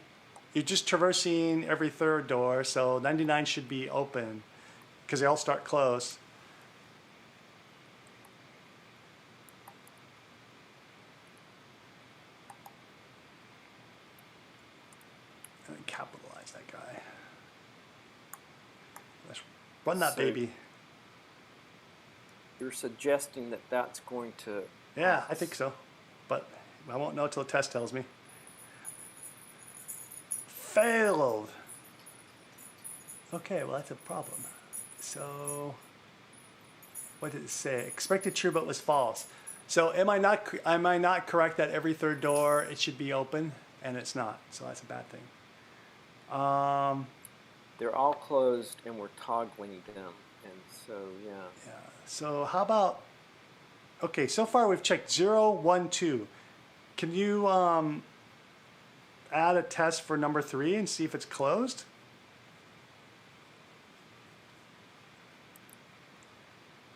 you're just traversing every third door, so 99 should be open because they all start close. And then capitalize that guy. Let's run that So- baby. You're suggesting that that's going to. Yeah, I pass. think so. But I won't know till the test tells me. Failed. Okay, well that's a problem. So, what did it say? Expected true but was false. So am I not correct that every third door it should be open and it's not? So that's a bad thing. They're all closed and we're toggling them, and so yeah. Yeah. So how about? Okay, so far we've checked 0, 1, 2. Can you add a test for number 3 and see if it's closed?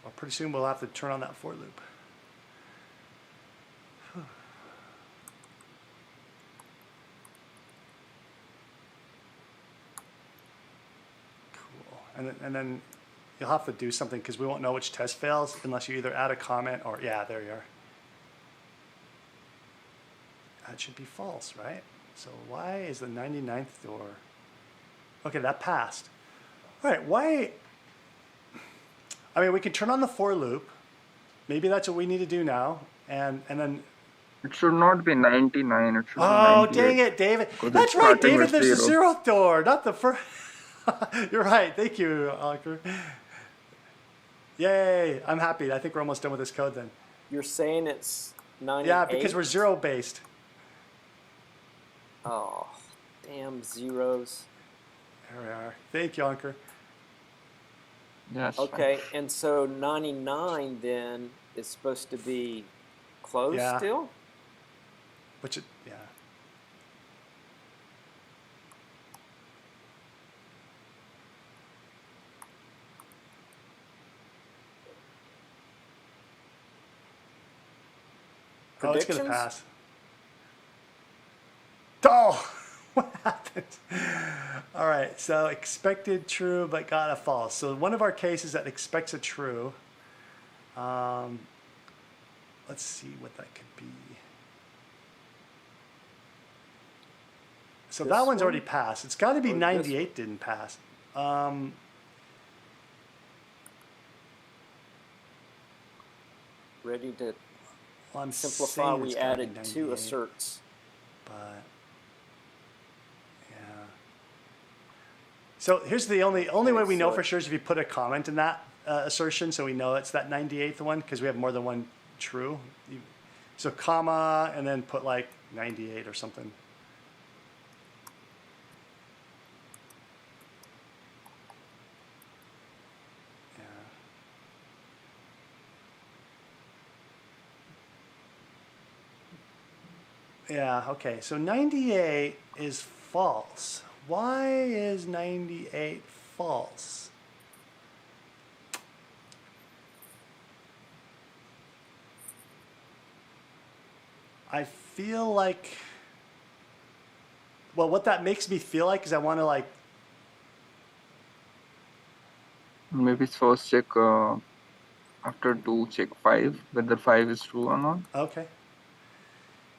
Well, pretty soon we'll have to turn on that for loop. Cool. And then you'll have to do something because we won't know which test fails unless you either add a comment or, yeah, there you are. That should be false, right? So why is the 99th door? Okay, that passed. All right, why? I mean, we can turn on the for loop. Maybe that's what we need to do now. And then, It should not be 99. It should oh, be 98. dang it, David. Because That's it's right, starting David. with There's the 0. 0th door, not the first. You're right. Thank you, Oliver. Yay, I'm happy. I think we're almost done with this code then. You're saying it's 98? Yeah, because we're 0 based. Oh, damn zeros. There we are. Thank you, Ankur. Yes. Okay, and so 99 then is supposed to be closed Yeah. still? Which it, yeah. Oh, it's gonna Predictions? pass. Oh, what happened? All right, so expected true but got a false. So one of our cases that expects a true. Let's see what that could be. So This that one's one? already passed. It's got to be Or this 98 didn't pass. Ready to Well, I'm simplify, saying we it's gotta be added 2 98, asserts. But yeah. So here's the only way we know so for sure is if you put a comment in that assertion, so we know it's that 98th one because we have more than one true. So comma and then put like 98 or something. Yeah, okay. So 98 is false. Why is 98 false? I feel like, well, what that makes me feel like is I want to like, Maybe first check after 2, check 5, whether 5 is true or not. okay.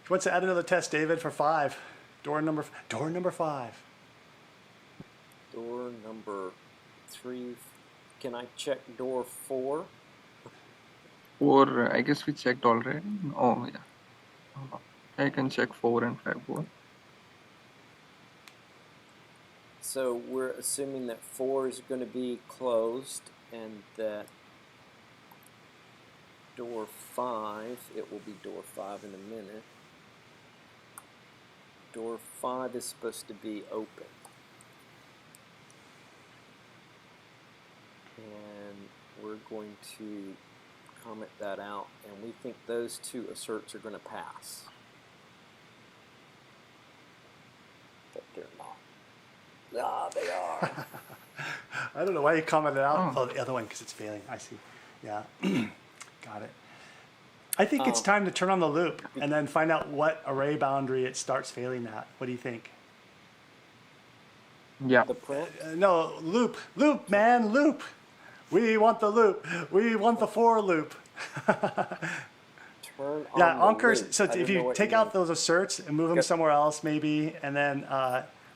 What's to add another test, David, for 5? Door number 5. Door number 3. Can I check door 4? 4, I guess we checked already. Oh, yeah. I can check 4 and 5 both. So we're assuming that 4 is going to be closed and that door 5, it will be door 5 in a minute. Door 5 is supposed to be open. And we're going to comment that out, and we think those 2 asserts are going to pass. But they're not. Ah, they are. I don't know why you commented out. Oh. Oh, the other one, because it's failing. I see. Yeah. Got it. I think it's time to turn on the loop and then find out what array boundary it starts failing at. What do you think? Yeah. The print? No, loop. Loop, man, loop. We want the loop. We want the for loop. Turn Yeah, on the Ankers. loop. So I didn't if know you what take you out meant. those asserts and move them Okay. somewhere else, maybe, and then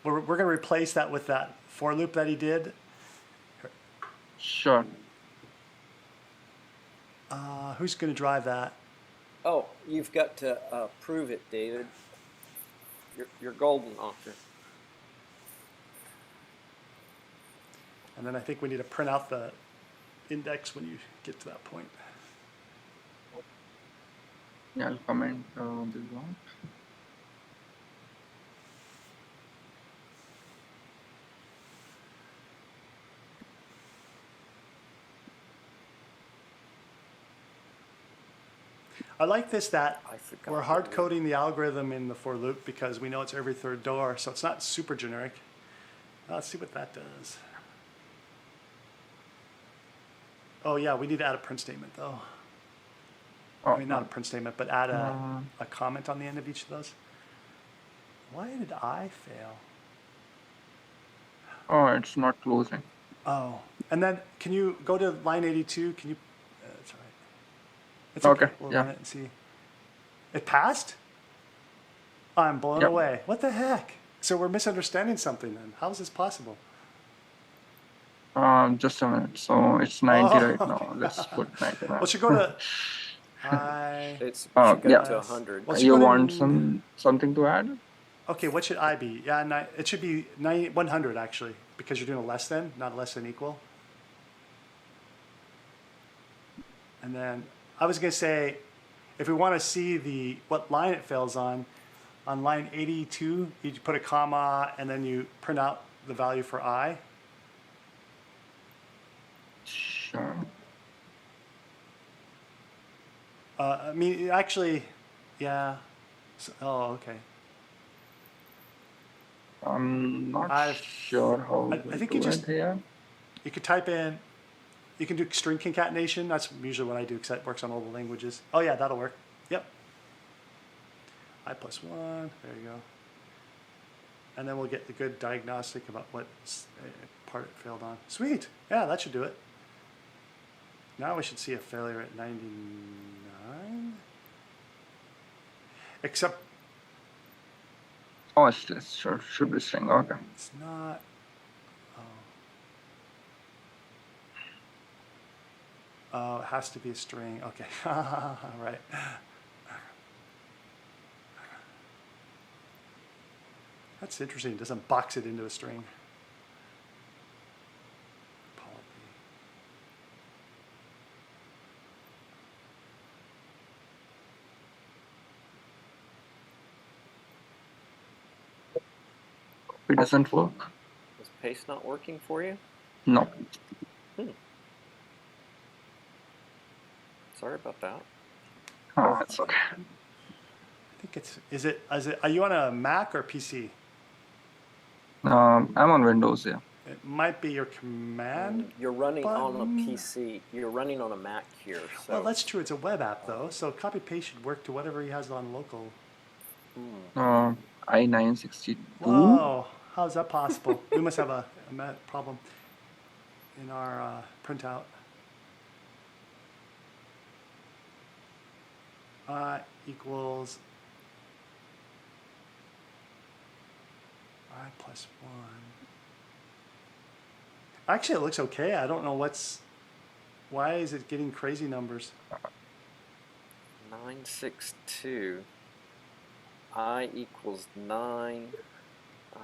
we're going to replace that with that for loop that he did. Sure. Who's going to drive that? Oh, you've got to prove it, David. You're golden, Anker. And then I think we need to print out the index when you get to that point. Yeah, I'll comment this one. I like this that I forgot we're the hard loop. coding the algorithm in the for loop because we know it's every third door, so it's not super generic. Let's see what that does. Oh yeah, we need to add a print statement though. Oh, I mean, not a print statement, but add Uh, a comment on the end of each of those. Why did I fail? oh, it's not closing. Oh, and then can you go to line 82? Can you? That's all right. It's Okay, We'll yeah. run it and see. It passed? I'm blown Yep. away. What the heck? So we're misunderstanding something then. How is this possible? Just a minute. So it's 90 Oh, right now. Let's put 99. Well, it should go to I. It Oh, should go yeah. to 100. Well, it should You go to want something to add? Okay, what should I be? Yeah, it should be 100 actually, because you're doing a less than, not a less than equal. And then I was gonna say, if we want to see what line it fails on line 82, you put a comma and then you print out the value for I. Sure. I mean, actually, yeah. Oh, okay. I'm not I've- sure how I we think do you just- it here. You could type in, you can do string concatenation. That's usually what I do because that works on all the languages. Oh yeah, that'll work. Yep. I+1, there you go. And then we'll get the good diagnostic about what part it failed on. Sweet, yeah, that should do it. Now we should see a failure at 99. Except Oh, it's sure should be string. Okay. it's not, oh, it has to be a string, okay, all right. That's interesting, it doesn't box it into a string. It doesn't work. Is paste not working for you? No. Sorry about that. Oh, it's okay. I think is it, are you on a Mac or PC? I'm on Windows, yeah. It might be your command. You're running on a button? PC. You're running on a Mac here. So Well, that's true. It's a web app though, so copy paste should work to whatever he has on local. I962. Whoa, how is that possible? We must have a problem in our printout. Equals I+1. Actually, it looks okay. I don't know why is it getting crazy numbers? 962. I equals 9. I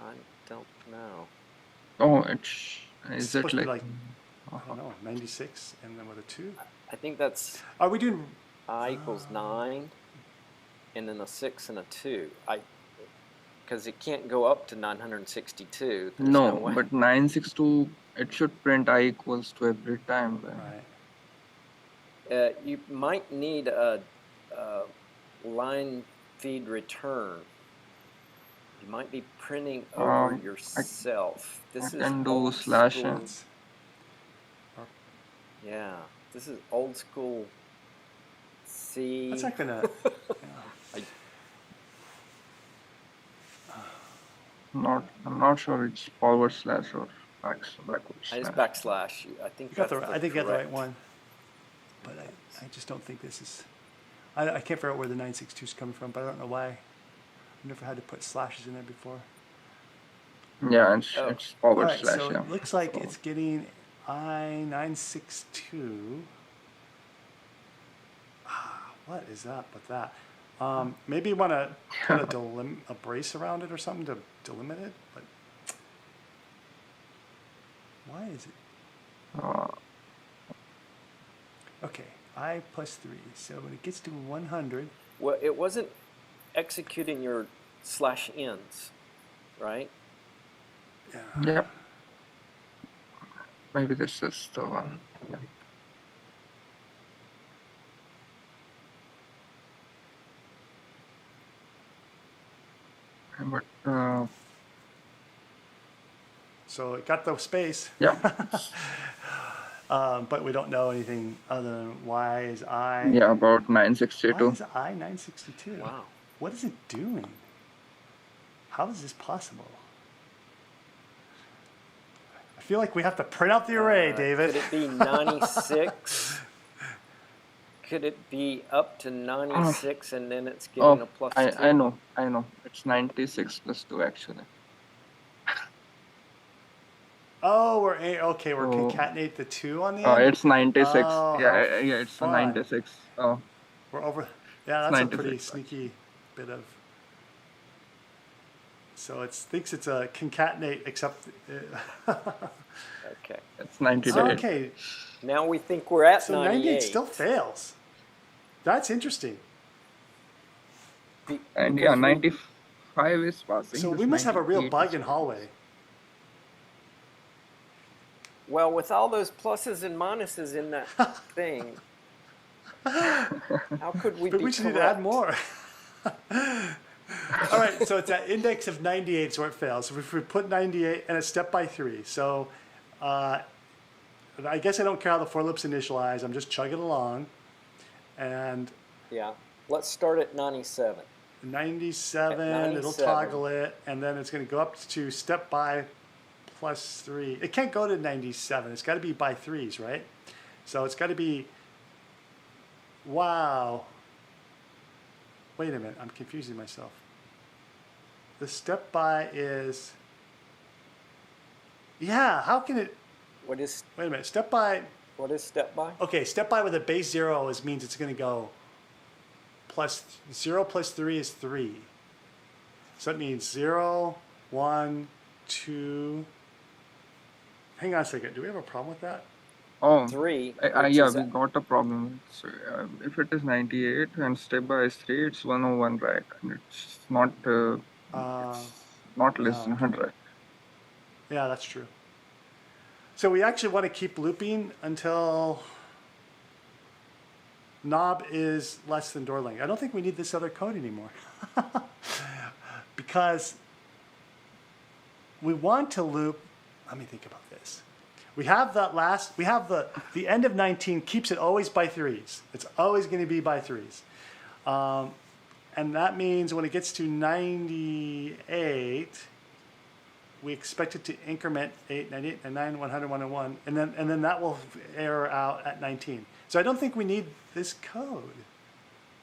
don't know. Oh, It's is it supposed to be like, like, I don't know, 96 and then with a 2. I think that's Are we doing? I equals 9, and then a 6 and a 2. Because it can't go up to 962. There's no no, way. but 962, it should print I equals to every time. Right. You might need a line feed return. You might be printing over yourself. I This is can do old slash school. n. Yeah, this is old school C. That's not gonna. I'm not sure it's forward slash or backward It's slash. backslash. I think that's I think you got the right correct. one. But I just don't think this is. I can't figure out where the 962 is coming from, but I don't know why. I've never had to put slashes in there before. Yeah, Oh. it's forward All right, slash. so Yeah. it looks like it's getting I962. What is up with that? Maybe you want to put a brace around it or something to delimit it, but why is it? Okay, I plus 3. So when it gets to 100. Well, it wasn't executing your slash ends, right? Yep. Maybe this is the one. Yeah. But So it got the space. yeah. But we don't know anything other than why is I. Yeah, about Why 962. is I 962? Wow. What is it doing? How is this possible? I feel like we have to print out the array, David. Could it be 96? Could it be up to 96 and then it's getting a plus 2? I know. It's 96 plus 2 actually. Oh, we're concatenate the 2 on the Oh, end. it's 96. Oh, yeah, it's fun. 96. Oh, We're over. Yeah, that's a pretty 96. sneaky bit of. So it thinks it's a concatenate, except. Okay. It's 98. Okay, Now we think we're at so 98. 98 still fails. That's interesting. And yeah, 95 is passing. So This we must have a real 98 bug is in hallway. Well, with all those pluses and minuses in that thing, how could we But be we should need correct? to add more. All right, so it's at index of 98 where it fails. So if we put 98 and it's step by 3. So I guess I don't care how the for loop's initialized. I'm just chugging along. And Yeah. Let's start at 97. 97, At it'll 97. toggle it, and then it's going to go up to step by plus 3. It can't go to 97. It's got to be by 3s, right? So it's got to be, wow. Wait a minute, I'm confusing myself. The step by is, yeah, how can it, What is wait a minute, step by, step by? okay, step by with a base 0 means it's going to go plus 0 plus 3 is 3. So that means 0, 1, 2. Hang on a second. Do we have a problem with that? Oh, 3. yeah, which we is got a problem. So, if it is 98 and step by is 3, it's 101, right? And it's not less than 100. Yeah, that's true. So we actually want to keep looping until knob is less than door length. I don't think we need this other code anymore. Because we want to loop, let me think about this. We have the end of 19 keeps it always by 3s. It's always going to be by 3s. And that means when it gets to 98, we expect it to increment 8, 98, 99, 100, 101, and then that will error out at 19. So I don't think we need this code.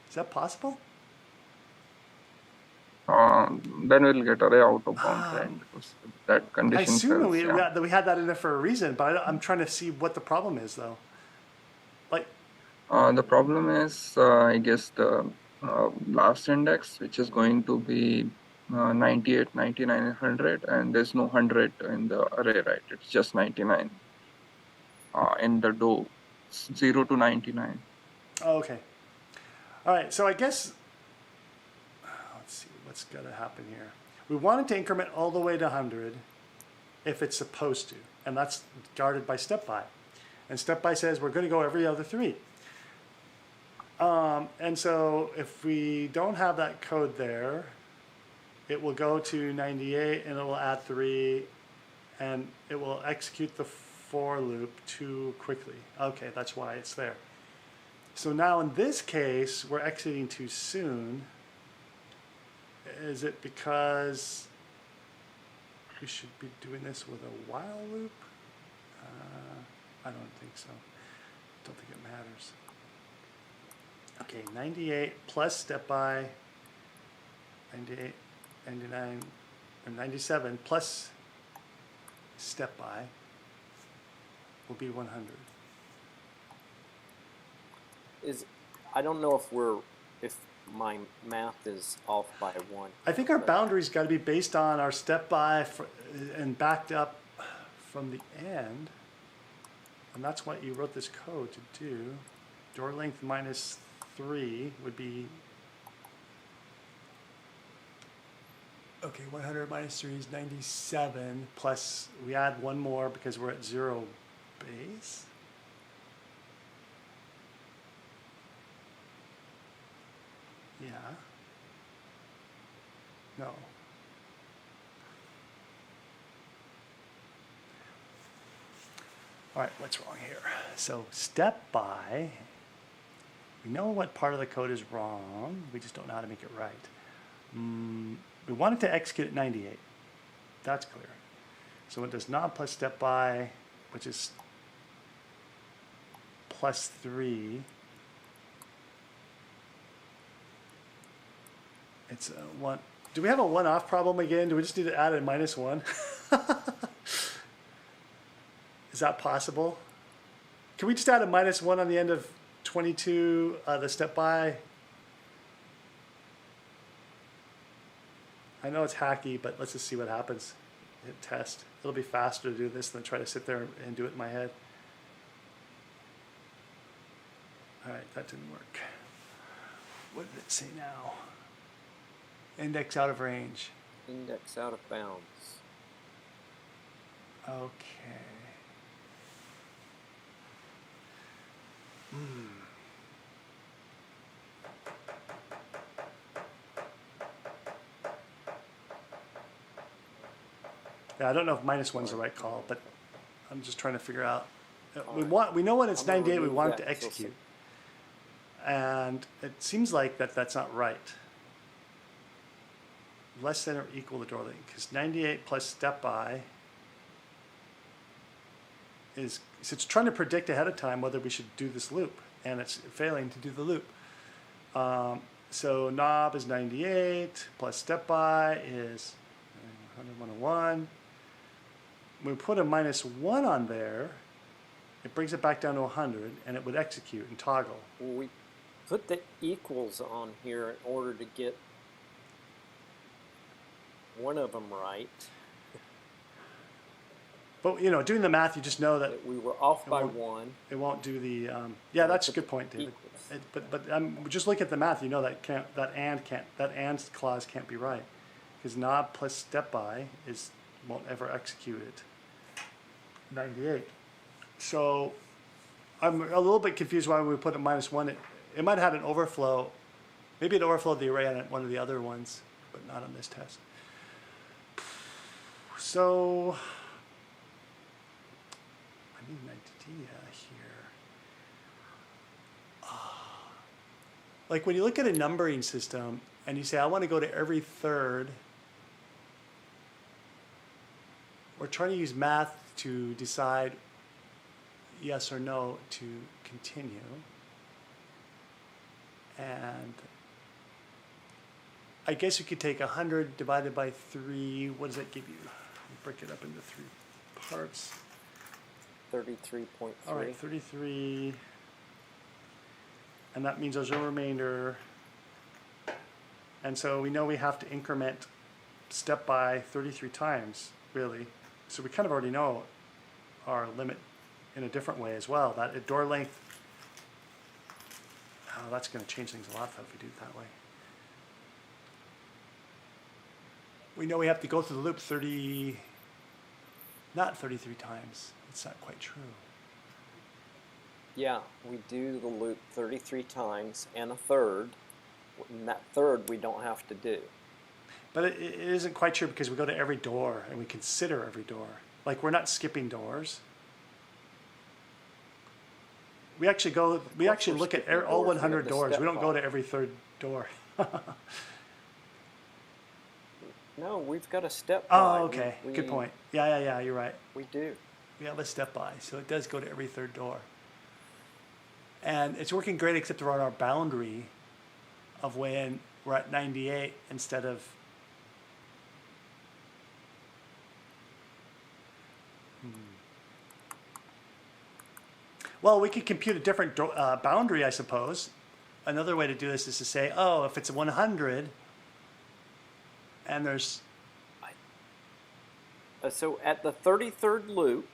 Is that possible? Then we'll get array out of bounds, right? Because that I condition assume fails. Yeah. that we had that in there for a reason, but I'm trying to see what the problem is, though. Like, The problem is, I guess, the last index, which is going to be 98, 99, and 100, and there's no 100 in the array, right? It's just 99 in the do, 0 to 99. oh, okay. All right, so I guess, let's see, what's got to happen here. We wanted to increment all the way to 100 if it's supposed to, and that's guarded by step by. And step by says we're going to go every other 3. And so if we don't have that code there, it will go to 98 and it will add 3 and it will execute the for loop too quickly. Okay, that's why it's there. So now in this case, we're exiting too soon. Is it because we should be doing this with a while loop? I don't think so. Don't think it matters. Okay, 98 plus step by 98, 99, or 97 plus step by will be 100. I don't know if my math is off by 1. I think our boundary's got to be based on our step by and backed up from the end. And that's what you wrote this code to do. Door length minus 3 would be, okay, 100 minus 3 is 97, plus we add 1 more because we're at 0 base. Yeah. No. All right, what's wrong here? So step by, we know what part of the code is wrong. We just don't know how to make it right. We want it to execute at 98. That's clear. So it does not plus step by, which is plus 3. It's a 1. Do we have a 1-off problem again? Do we just need to add a -1? Is that possible? Can we just add a -1 on the end of 22, the step by? I know it's hacky, but let's just see what happens. Hit test. It'll be faster to do this than try to sit there and do it in my head. All right, that didn't work. What did it say now? Index out of range. Index out of bounds. Okay. Yeah, I don't know if -1's the right call, but I'm just trying to figure out. We know when it's 98, we want it to execute. And it seems like that's not right. Less than or equal to door length, because 98 plus step by is, so it's trying to predict ahead of time whether we should do this loop, and it's failing to do the loop. So knob is 98 plus step by is 100, 101. When we put a -1 on there, it brings it back down to 100, and it would execute and toggle. Well, we put the equals on here in order to get one of them right. But you know, doing the math, you just know that We were off by 1. it won't do the. Yeah, that's a good point, David. But just look at the math. You know that and clause can't be right, because knob plus step by won't ever execute it. 98. So I'm a little bit confused why we put a -1. It might have had an overflow. Maybe it overflowed the array on one of the other ones, but not on this test. So I need an idea here. Like when you look at a numbering system and you say, I want to go to every third, we're trying to use math to decide yes or no to continue. And I guess you could take 100 divided by 3. What does that give you? break it up into 3 parts. 33.3. All right, 33. And that means there's a remainder. And so we know we have to increment step by 33 times, really. So we kind of already know our limit in a different way as well. That door length, oh, that's going to change things a lot though if we do it that way. We know we have to go through the loop not 33 times. It's not quite true. Yeah, we do the loop 33 times and a third. And that third we don't have to do. But it isn't quite true because we go to every door and we consider every door. Like we're not skipping doors. We actually look at all 100 doors. We don't go to every third door. No, we've got a step by. Oh, okay. Good point. Yeah, you're right. We do. We have a step by, so it does go to every third door. And it's working great except we're on our boundary of when we're at 98 instead of Well, we could compute a different boundary, I suppose. Another way to do this is to say, oh, if it's 100 and there's... So at the 33rd loop,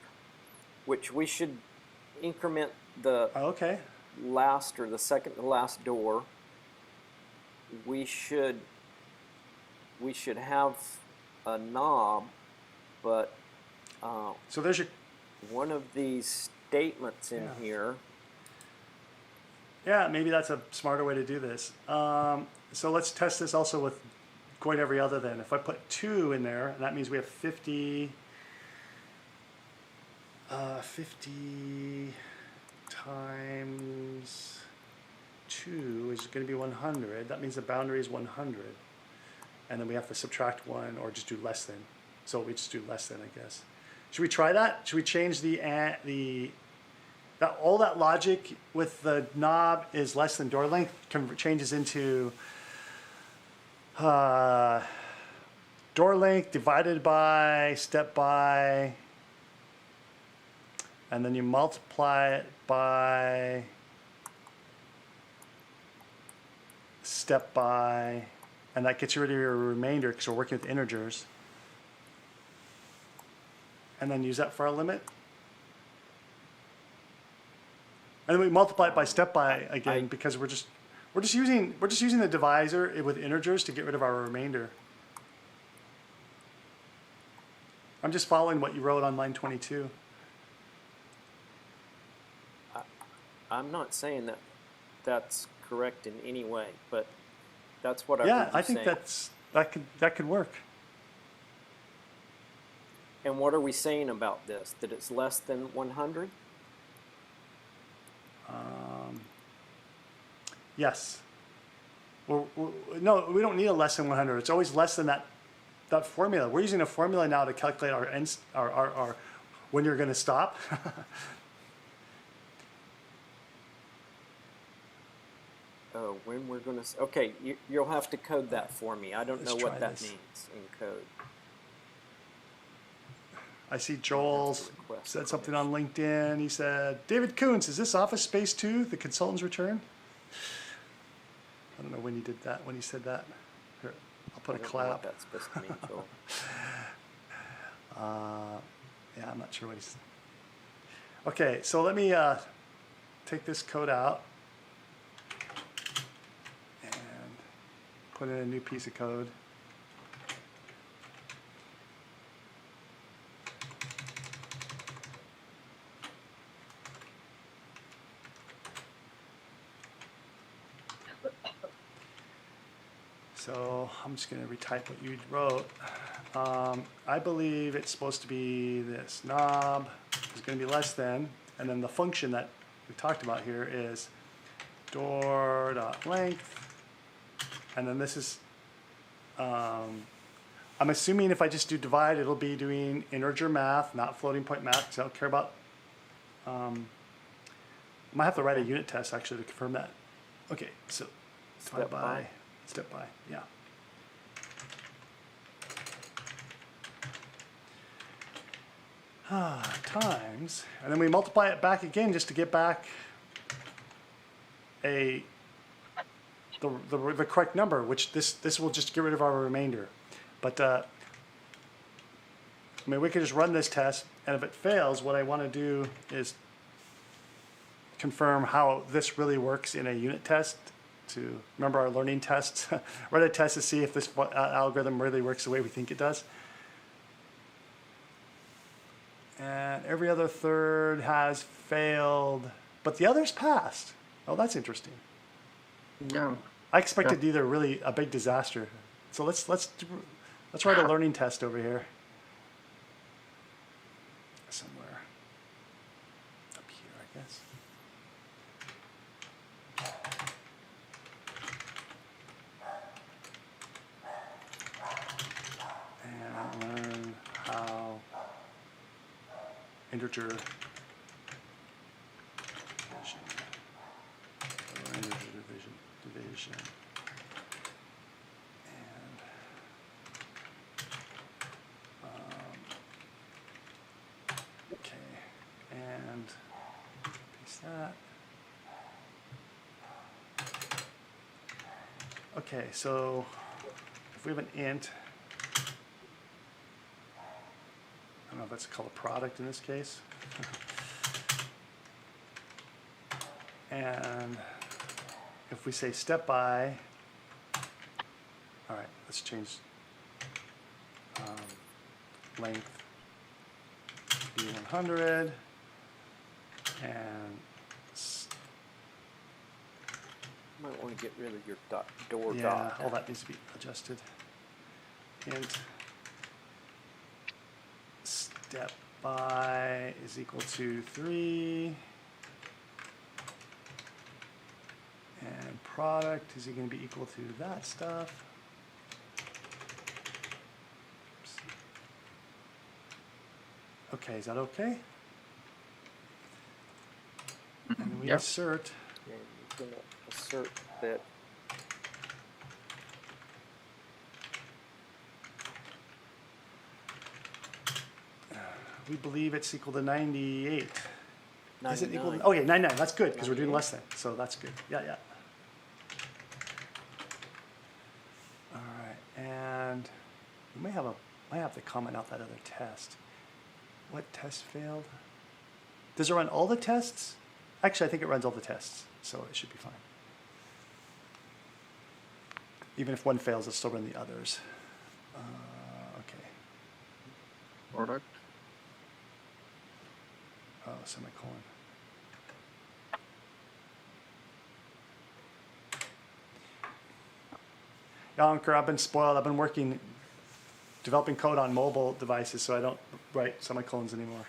which we should increment the okay. last or the second to last door, we should have a knob, but so there's your one of these statements in here. Yeah, maybe that's a smarter way to do this. So let's test this also with going every other then. If I put 2 in there, and that means we have 50 times 2 is going to be 100. That means the boundary is 100. And then we have to subtract 1 or just do less than. So we just do less than, I guess. Should we try that? Should we change all that logic with the knob is less than door length changes into door length divided by step by, and then you multiply it by step by, and that gets rid of your remainder because we're working with integers. And then use that for our limit. And then we multiply it by step by again because we're just using the divisor with integers to get rid of our remainder. I'm just following what you wrote on line 22. I'm not saying that that's correct in any way, but that's what I Yeah, I think that could work. And what are we saying about this? That it's less than 100? Yes. No, we don't need a less than 100. It's always less than that formula. We're using a formula now to calculate our when you're going to stop. Oh, when we're going to... Okay, you'll have to code that for me. I don't know what that means in code. I see Joel's said something on LinkedIn. He said, David Kuntz, is this Office Space 2, the consultant's return? I don't know when he did that, when he said that. Here, I'll put a clap. I don't know what that's supposed to mean, Joel. Yeah, I'm not sure what he's... Okay, so let me take this code out and put in a new piece of code. So I'm just going to retype what you wrote. I believe it's supposed to be this knob is going to be less than, and then the function that we talked about here is door.length, and then this is, I'm assuming if I just do divide, it'll be doing integer math, not floating point math, because I don't care about, I might have to write a unit test actually to confirm that. Okay, so divide by. Step by, yeah. times, and then we multiply it back again just to get back the correct number, which this will just get rid of our remainder. But I mean, we could just run this test, and if it fails, what I want to do is confirm how this really works in a unit test. To remember our learning tests, run a test to see if this algorithm really works the way we think it does. And every other third has failed, but the others passed. Oh, that's interesting. Yeah. I expected either really a big disaster. So let's write a learning test over here. Somewhere up here, I guess. And learn how integer division. Division. And okay, and paste that. Okay, so if we have an int, I don't know if that's called a product in this case. And if we say step by, all right, let's change length to be 100 and You might want to get rid of your door yeah, dot. all that needs to be adjusted. Int step by is equal to 3. And product is going to be equal to that stuff. Oops. Okay, is that okay? And then we Yep. assert. And you're going to assert that We believe it's equal to 98. Is it equal to, 99. oh yeah, 99, that's good, because we're doing 98. less than, so that's good. Yeah, yeah. All right, and we might have to comment out that other test. What test failed? Does it run all the tests? Actually, I think it runs all the tests, so it should be fine. Even if one fails, it'll still run the others. Okay. Product. Oh, semicolon. Yeah, Ankur, I've been spoiled. I've been developing code on mobile devices, so I don't write semicolons anymore.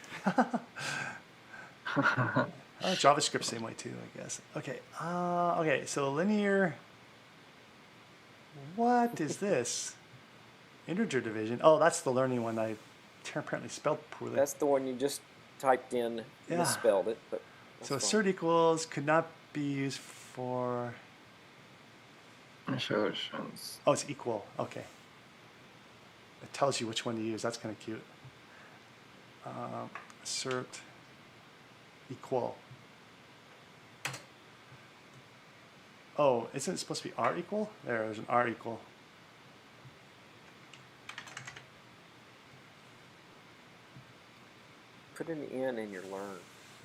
JavaScript same way too, I guess. Okay. Okay. So linear. What is this? Integer division. Oh, that's the learning one I apparently spelled poorly. That's the one you just typed in, Yeah. misspelled it. But So that's assert equals could not be used for. Assertions. Oh, it's equal. Okay. It tells you which one to use. That's kind of cute. Assert equal. Oh, isn't it supposed to be R equal? There's an R equal. Put an N in your learn.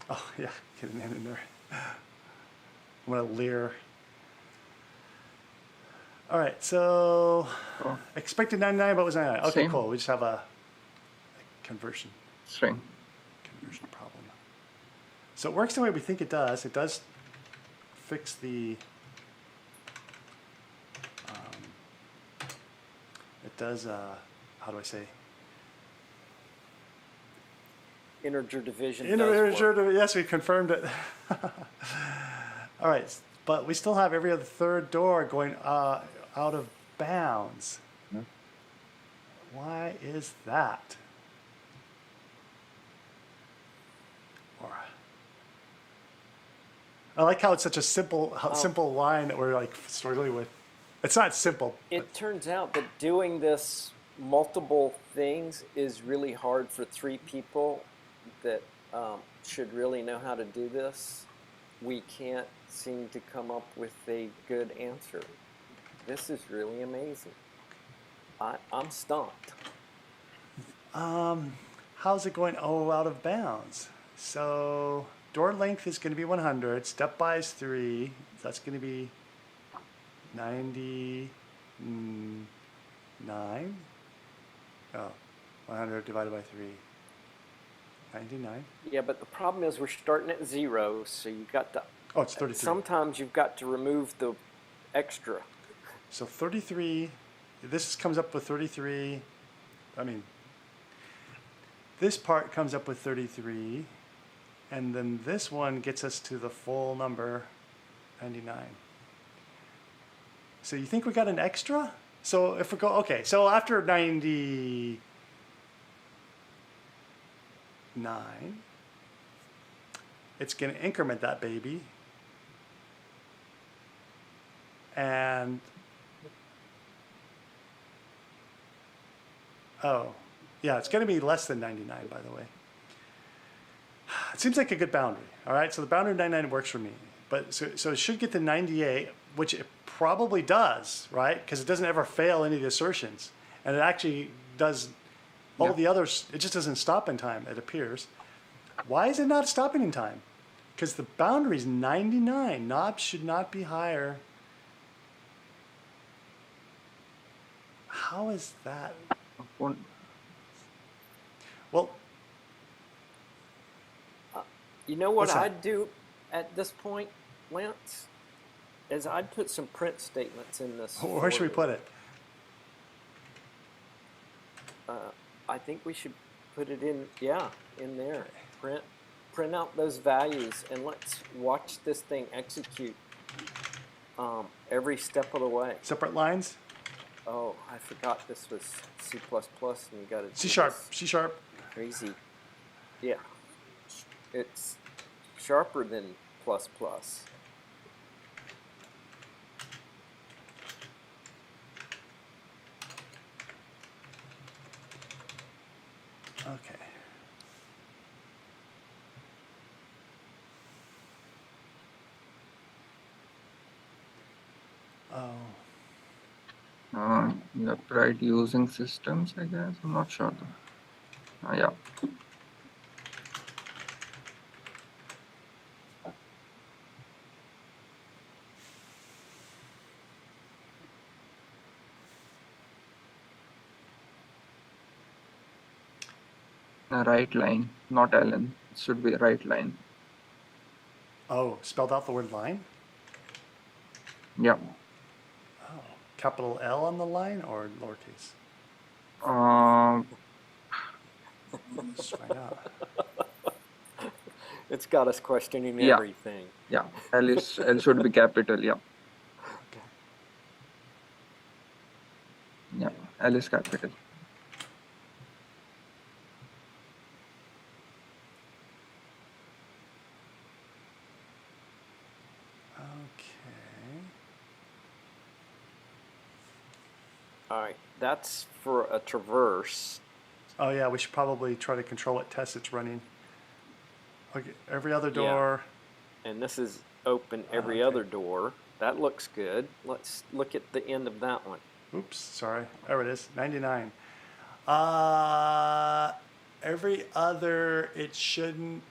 Oh, yeah, get an N in there. I'm going to leer. All right, so Oh, expected 99, but was 99. Okay, Same. cool. We just have a conversion string. problem. So it works the way we think it does. It does fix the. It does. How do I say? Integer division. does Integer. work. Yes, we confirmed it. All right, but we still have every other third door going out of bounds. Hmm. Why is that? Or I like how it's such a simple line that we're like struggling with. It's not simple. It turns out that doing this multiple things is really hard for 3 people, that should really know how to do this, we can't seem to come up with a good answer. This is really amazing. I'm stumped. How's it going? Oh, out of bounds. So door length is going to be 100. Step by is 3. That's going to be 99. Oh, 100 divided by 3. 99. Yeah, but the problem is we're starting at 0, so you've got to. Oh, it's 33. Sometimes you've got to remove the extra. So 33. This comes up with 33. I mean, this part comes up with 33. And then this one gets us to the full number, 99. So you think we got an extra? So if we go, okay, so after 99, it's going to increment that baby. And, oh, yeah, it's going to be less than 99, by the way. It seems like a good boundary, all right? So the boundary of 99 works for me. But so it should get to 98, which it probably does, right? Because it doesn't ever fail any of the assertions. And it actually does all the others. It just doesn't stop in time, it appears. Why is it not stopping in time? Because the boundary is 99. Knobs should not be higher. How is that? Well, You know what What's that? I'd do at this point, Lance? Is I'd put some print statements in this. where should we put it? I think we should put it in, in there. Print out those values, and let's watch this thing execute every step of the way. Separate lines? Oh, I forgot this was C++, and you got to C sharp, C sharp. Crazy. Yeah. It's sharper than plus plus. Okay. Oh. Yeah, right, using systems, I guess. I'm not sure though. Yeah. A right line, not Ellen. It should be right line. Oh, spelled out the word line? Yeah. Oh, capital L on the line or lowercase? Let's find out. It's got us questioning Yeah. everything. Yeah. L should be capital. Yeah. Yeah. L is capital. Okay. All right, that's for a traverse. Oh yeah, we should probably try to control what test it's running. Okay, every other door. And this is open every okay. other door. That looks good. Let's look at the end of that one. Oops, sorry. There it is, 99. Every other, it shouldn't.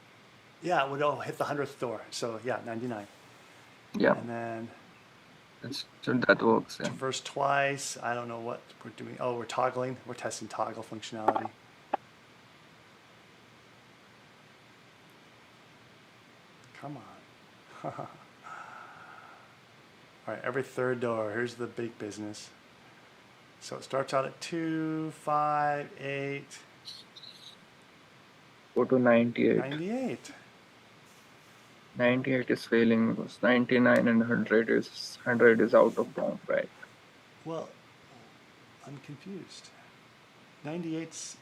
Yeah, it would hit the 100th door. So yeah, 99. Yeah. And then That works. Yeah. traverse twice. I don't know what we're doing. Oh, we're toggling. We're testing toggle functionality. Come on. All right, every third door. Here's the big business. So it starts out at 2, 5, 8, Go to 98. 98. 98 is failing because 99 and 100 is out of bound, right? Well, I'm confused. 98's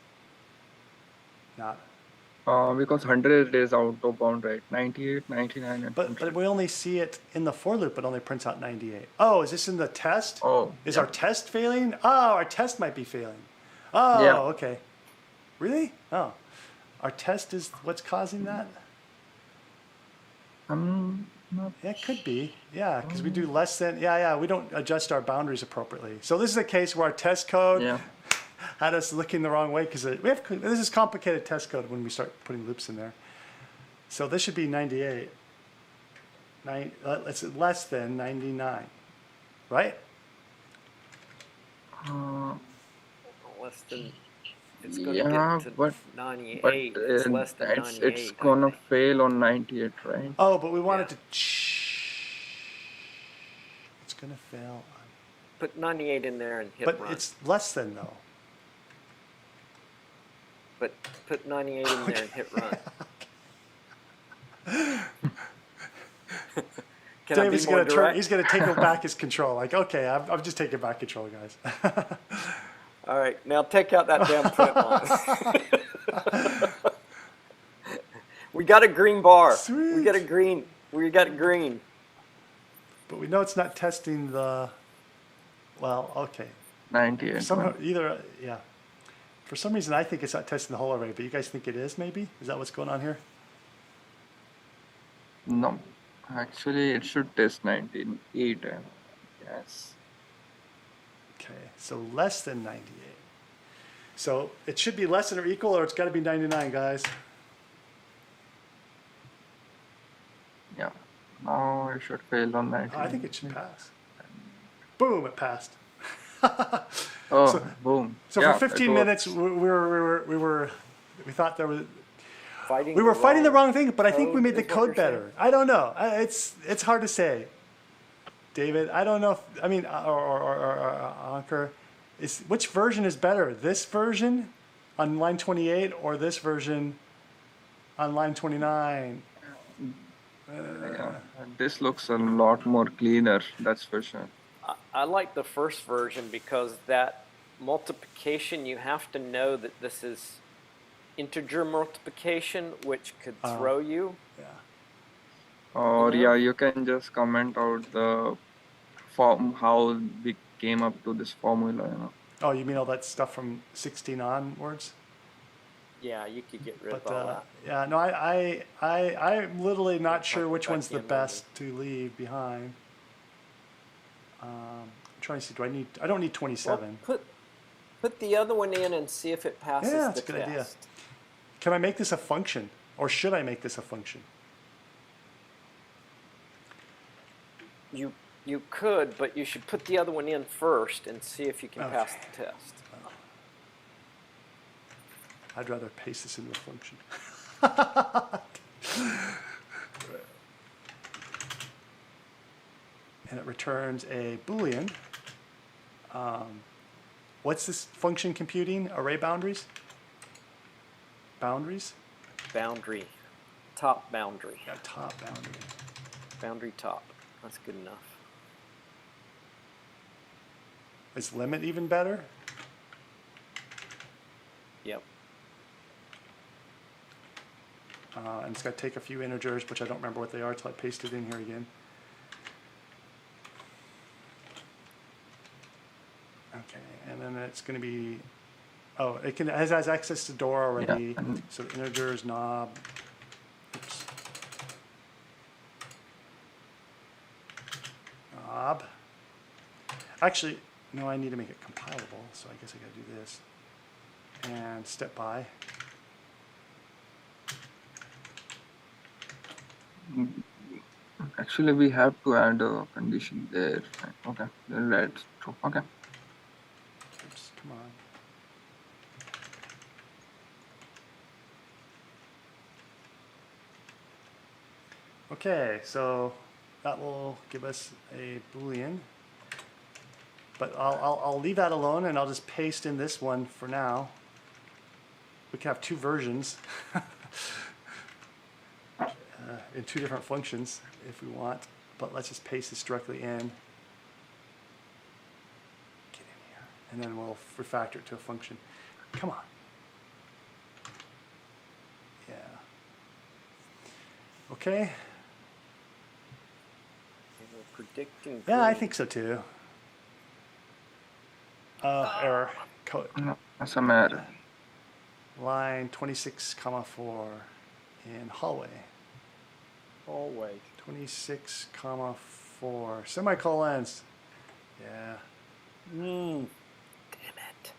not. Because 100 is out of bound, right? 98, 99, and But 100. we only see it in the for loop. It only prints out 98. Oh, is this in the test? Oh, Is yeah. our test failing? Oh, our test might be failing. Oh, Yeah. okay. Really? Oh. Our test is what's causing that? I'm not. Yeah, it could be. Yeah, because we do less than, we don't adjust our boundaries appropriately. So this is a case where our test code Yeah. had us looking the wrong way because this is complicated test code when we start putting loops in there. So this should be 98. It's less than 99, right? Less than, it's going to Yeah, get to but 98. It's less than it's 98, I gonna think. fail on 98, right? Oh, but we wanted Yeah. to. It's going to fail. Put 98 in there and hit But run. it's less than, though. But put 98 in there and hit run. Can David's I be more going to direct? he's going to take back his control. Like, okay, I'm just taking back control, guys. All right, now take out that damn print line. We got a green bar. Sweet. We got a green. We got green. But we know it's not testing the. Well, okay. 98. Somehow, either, yeah. For some reason, I think it's not testing the whole array, but you guys think it is, maybe? Is that what's going on here? No, actually, it should test 98. Yes. Okay, so less than 98. So it should be less than or equal, or it's got to be 99, guys. Yeah. Now it should fail on 98. I think it should pass. Boom, it passed. Oh, so- boom. So Yeah, for it 15 works. minutes, we thought there was. Fighting We were fighting the wrong thing, but I think we code made the is what code you're saying? better. I don't know. It's hard to say, David. I don't know. Or Ankur, which version is better? This version on line 28 or this version on line 29? Yeah, this looks a lot more cleaner, that's for sure. I like the first version because that multiplication, you have to know that this is integer multiplication, which could throw you. Yeah. Or know? yeah, you can just comment out the form, how we came up to this formula. Oh, you mean all that stuff from 16 onwards? Yeah, you could get rid But of all that. yeah, no, I'm literally not sure Tuck it which back one's the in on best to leave behind. I'm trying to see. I don't need 27. Well, put the other one in and see if it passes Yeah, the that's a good test. idea. Can I make this a function, or should I make this a function? You could, but you should put the other one in first and see if you can pass Okay. the test. I'd rather paste this into a function. And it returns a Boolean. What's this function computing? Array boundaries? Boundaries? Boundary. Top boundary. Yeah, top boundary. Boundary top. That's good enough. Is limit even better? Yep. And it's got to take a few integers, which I don't remember what they are until I paste it in here again. Okay, and then it's going to be, oh, it has access to door already. Yeah. So the integers, knob. Oops. Knob. Actually, no, I need to make it compilable, so I guess I got to do this. And step by. Actually, we have to add a condition there. Okay, let's through. Okay. Oops, come on. Okay, so that will give us a Boolean. But I'll leave that alone and I'll just paste in this one for now. We can have two versions in two different functions if we want. But let's just paste this directly in. Get in here. And then we'll refactor it to a function. Come on. Yeah. Okay. And we're predicting. Yeah, I green. think so too. Error. Code. No, that's a matter. line 26, comma 4 in hallway. Hallway. 26, comma 4. Semicolons. Yeah. Damn it.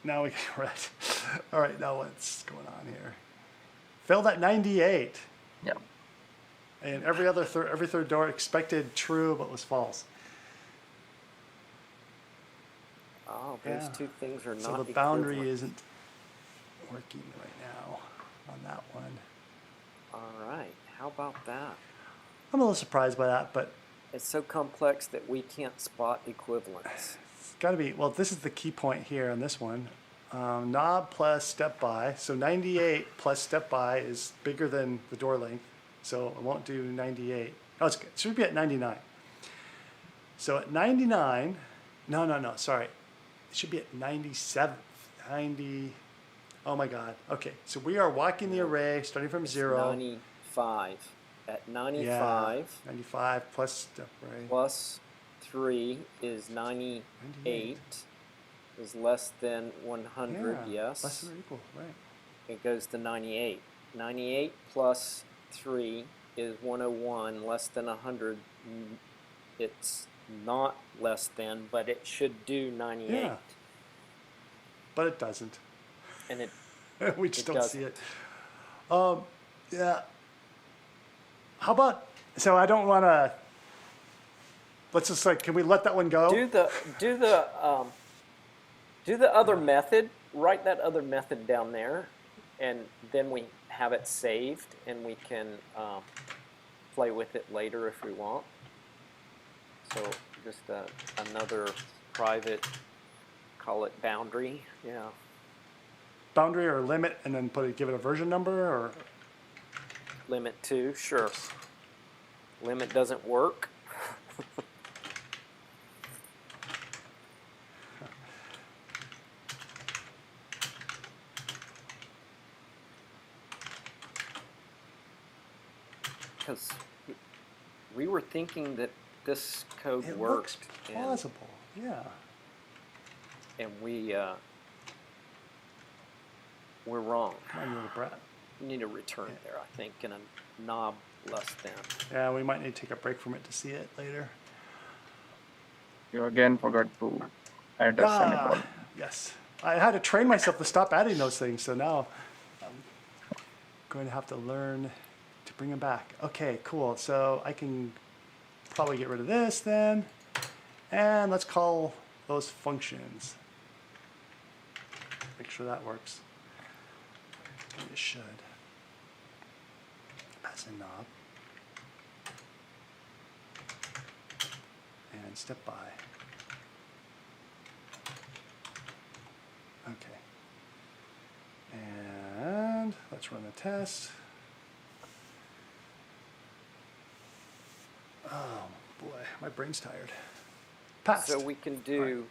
Now we get right. All right, now what's going on here? Failed at 98. Yeah. And every third door expected true but was false. Oh, those Yeah. two things are not So the boundary equivalent. isn't working right now on that one. All right. How about that? I'm a little surprised by that, but It's so complex that we can't spot equivalence. it's got to be, well, this is the key point here on this one. Knob plus step by. So 98 plus step by is bigger than the door length. So it won't do 98. Oh, it should be at 99. So at 99, no, sorry. It should be at 97. 90. Oh my God. Okay, so we are walking the array starting from 0. 95. At 95 Yeah, 95 plus step right. plus 3 is 98. Is less than 100, Yeah, yes. less than or equal, right. It goes to 98. 98 plus 3 is 101, less than 100. It's not less than, but it should do 98. Yeah. But it doesn't. And it We just It don't see doesn't. it. Yeah. How about, so I don't want to, let's just like, can we let that one go? do the other method. Write that other method down there, and then we have it saved, and we can play with it later if we want. So just another private, call it boundary. Yeah. Boundary or limit, and then give it a version number, or? Limit 2, sure. Limit doesn't work. Because we were thinking that this code It worked. looks plausible, yeah. And we're wrong. Come on, you little brat. We need a return there, I think, and a knob less than. Yeah, we might need to take a break from it to see it later. You again forgot to add a semicolon. Yes. I had to train myself to stop adding those things, so now I'm going to have to learn to bring them back. Okay, cool. So I can probably get rid of this then. And let's call those functions. Make sure that works. It should. Pass a knob. And step by. Okay. And let's run the test. Oh boy, my brain's tired. Passed. So we can do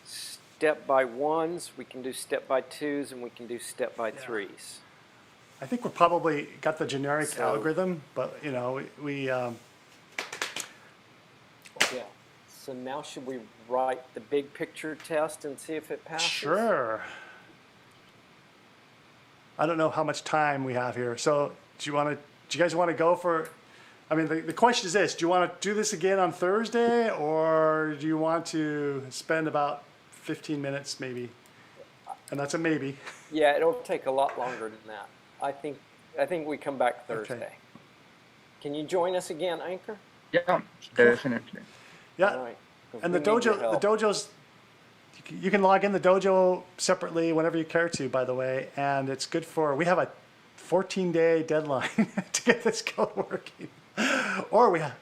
step by ones, we can do step by twos, and we can do step by threes. I think we're probably got the generic So- algorithm, but you know, we Yeah. So now should we write the big picture test and see if it passes? sure. I don't know how much time we have here. So do you guys want to go for, I mean, the question is this, do you want to do this again on Thursday, or do you want to spend about 15 minutes maybe? And that's a maybe. Yeah, it'll take a lot longer than that. I think we come back Thursday. Okay. Can you join us again, Anchor? Yeah, definitely. Yeah. All right. 'Cause And we the need your dojo, help. the dojo's, you can log in the dojo separately whenever you care to, by the way. And it's good we have a 14-day deadline to get this code working. Or we have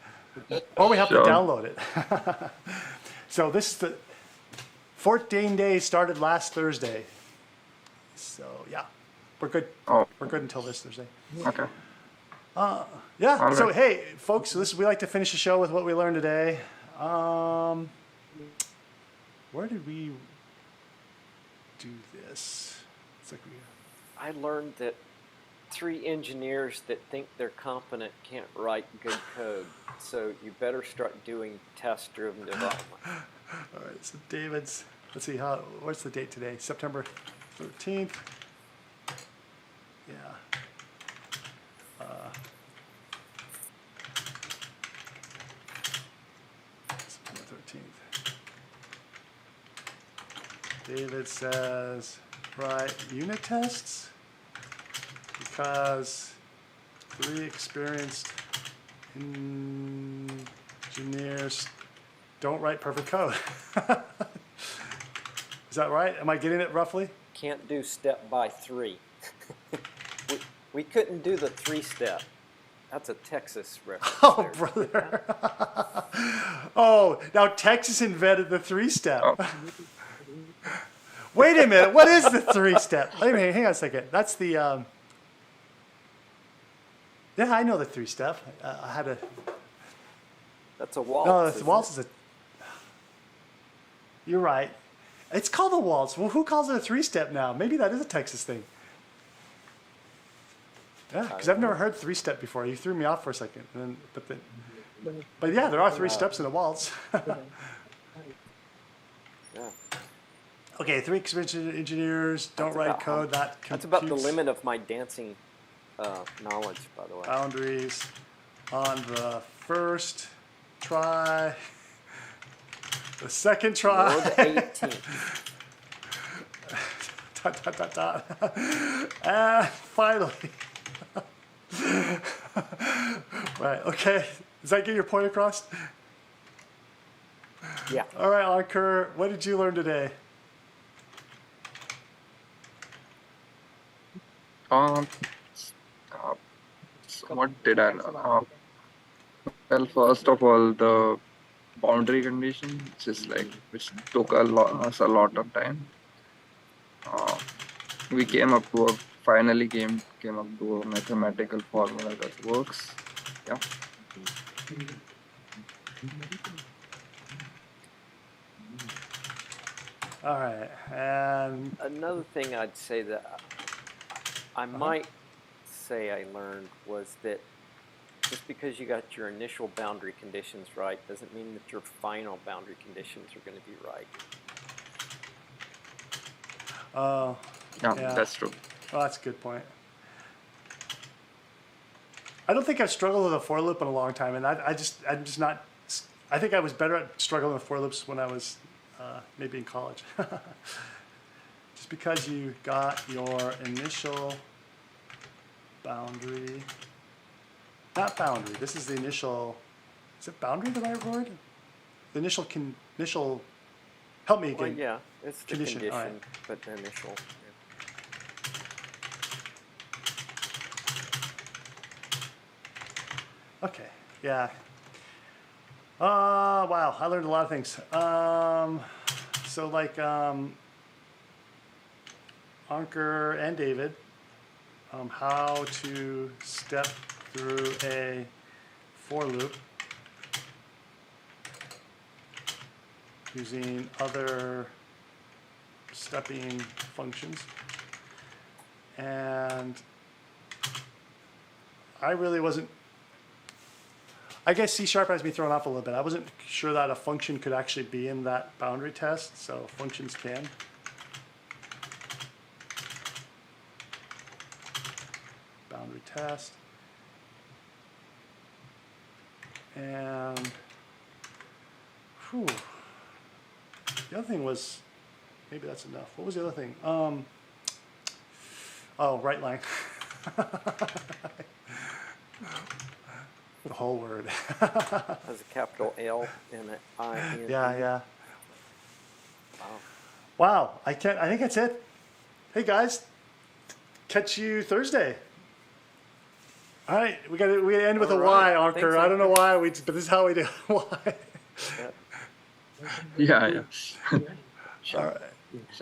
to Sure. download it. So this is the 14 days started last Thursday. So yeah, we're good. Oh, We're good until this Thursday. okay. Yeah. All So right. hey, folks, we like to finish the show with what we learned today. Where did we do this? It's like I learned that 3 engineers that think they're competent can't write good code. So you better start doing test-driven development. All right, so David's, let's see, what's the date today? September 13th. Yeah. September 13th. David says, write unit tests because 3 experienced engineers don't write perfect code. Is that right? Am I getting it roughly? Can't do step by 3. we couldn't do the 3-step. That's a Texas reference. Oh, there. brother. Oh, now Texas invented the 3-step. Oh. Wait a minute. What is the 3-step? Wait a minute. Hang on a second. That's the. Yeah, I know the 3-step. I had a. That's a waltz. No, the waltz is a. You're right. It's called a waltz. Well, who calls it a 3-step now? Maybe that is a Texas thing. Yeah, because I've never heard 3-step before. You threw me off for a second. And then, but yeah, there are 3 steps in a waltz. Yeah. Okay, 3 experienced engineers don't That's write about code. That That's about the computes limit of my dancing knowledge, by the way. boundaries on the first try. The second try. Or the 18th. Dot, dot, dot, dot. And finally. Right, okay. Does that get your point across? Yeah. All right, Ankur, what did you learn today? So what did I learn? Well, first of all, the boundary condition, which took us a lot of time. We finally came up to a mathematical formula that works. Yeah. All right, and Another thing I'd say that I might say I learned was that just because you got your initial boundary conditions right doesn't mean that your final boundary conditions are going to be right. Yeah, that's true. well, that's a good point. I don't think I've struggled with a for loop in a long time, and I'm just not. I think I was better at struggling with for loops when I was maybe in college. Just because you got your initial boundary, not boundary. This is the initial. Is it boundary the right word? The initial Help me again. Well, yeah, it's the Condition, condition, all right. but the initial. Yeah. Okay. Yeah. Wow. I learned a lot of things. So like Ankur and David, how to step through a for loop using other stepping functions. And I really wasn't, I guess C# has me thrown off a little bit. I wasn't sure that a function could actually be in that boundary test, so functions can. Boundary test. And whew, the other thing was, maybe that's enough. What was the other thing? Oh, right line. The whole word. Has a capital L and an I. Yeah, yeah. Wow. Wow, I think that's it. Hey guys, catch you Thursday. All right, we end with All a right. Y, Ankur. Thanks, I don't know Ankur. why but this is how we do Y. Yeah. Yeah, yeah. All right.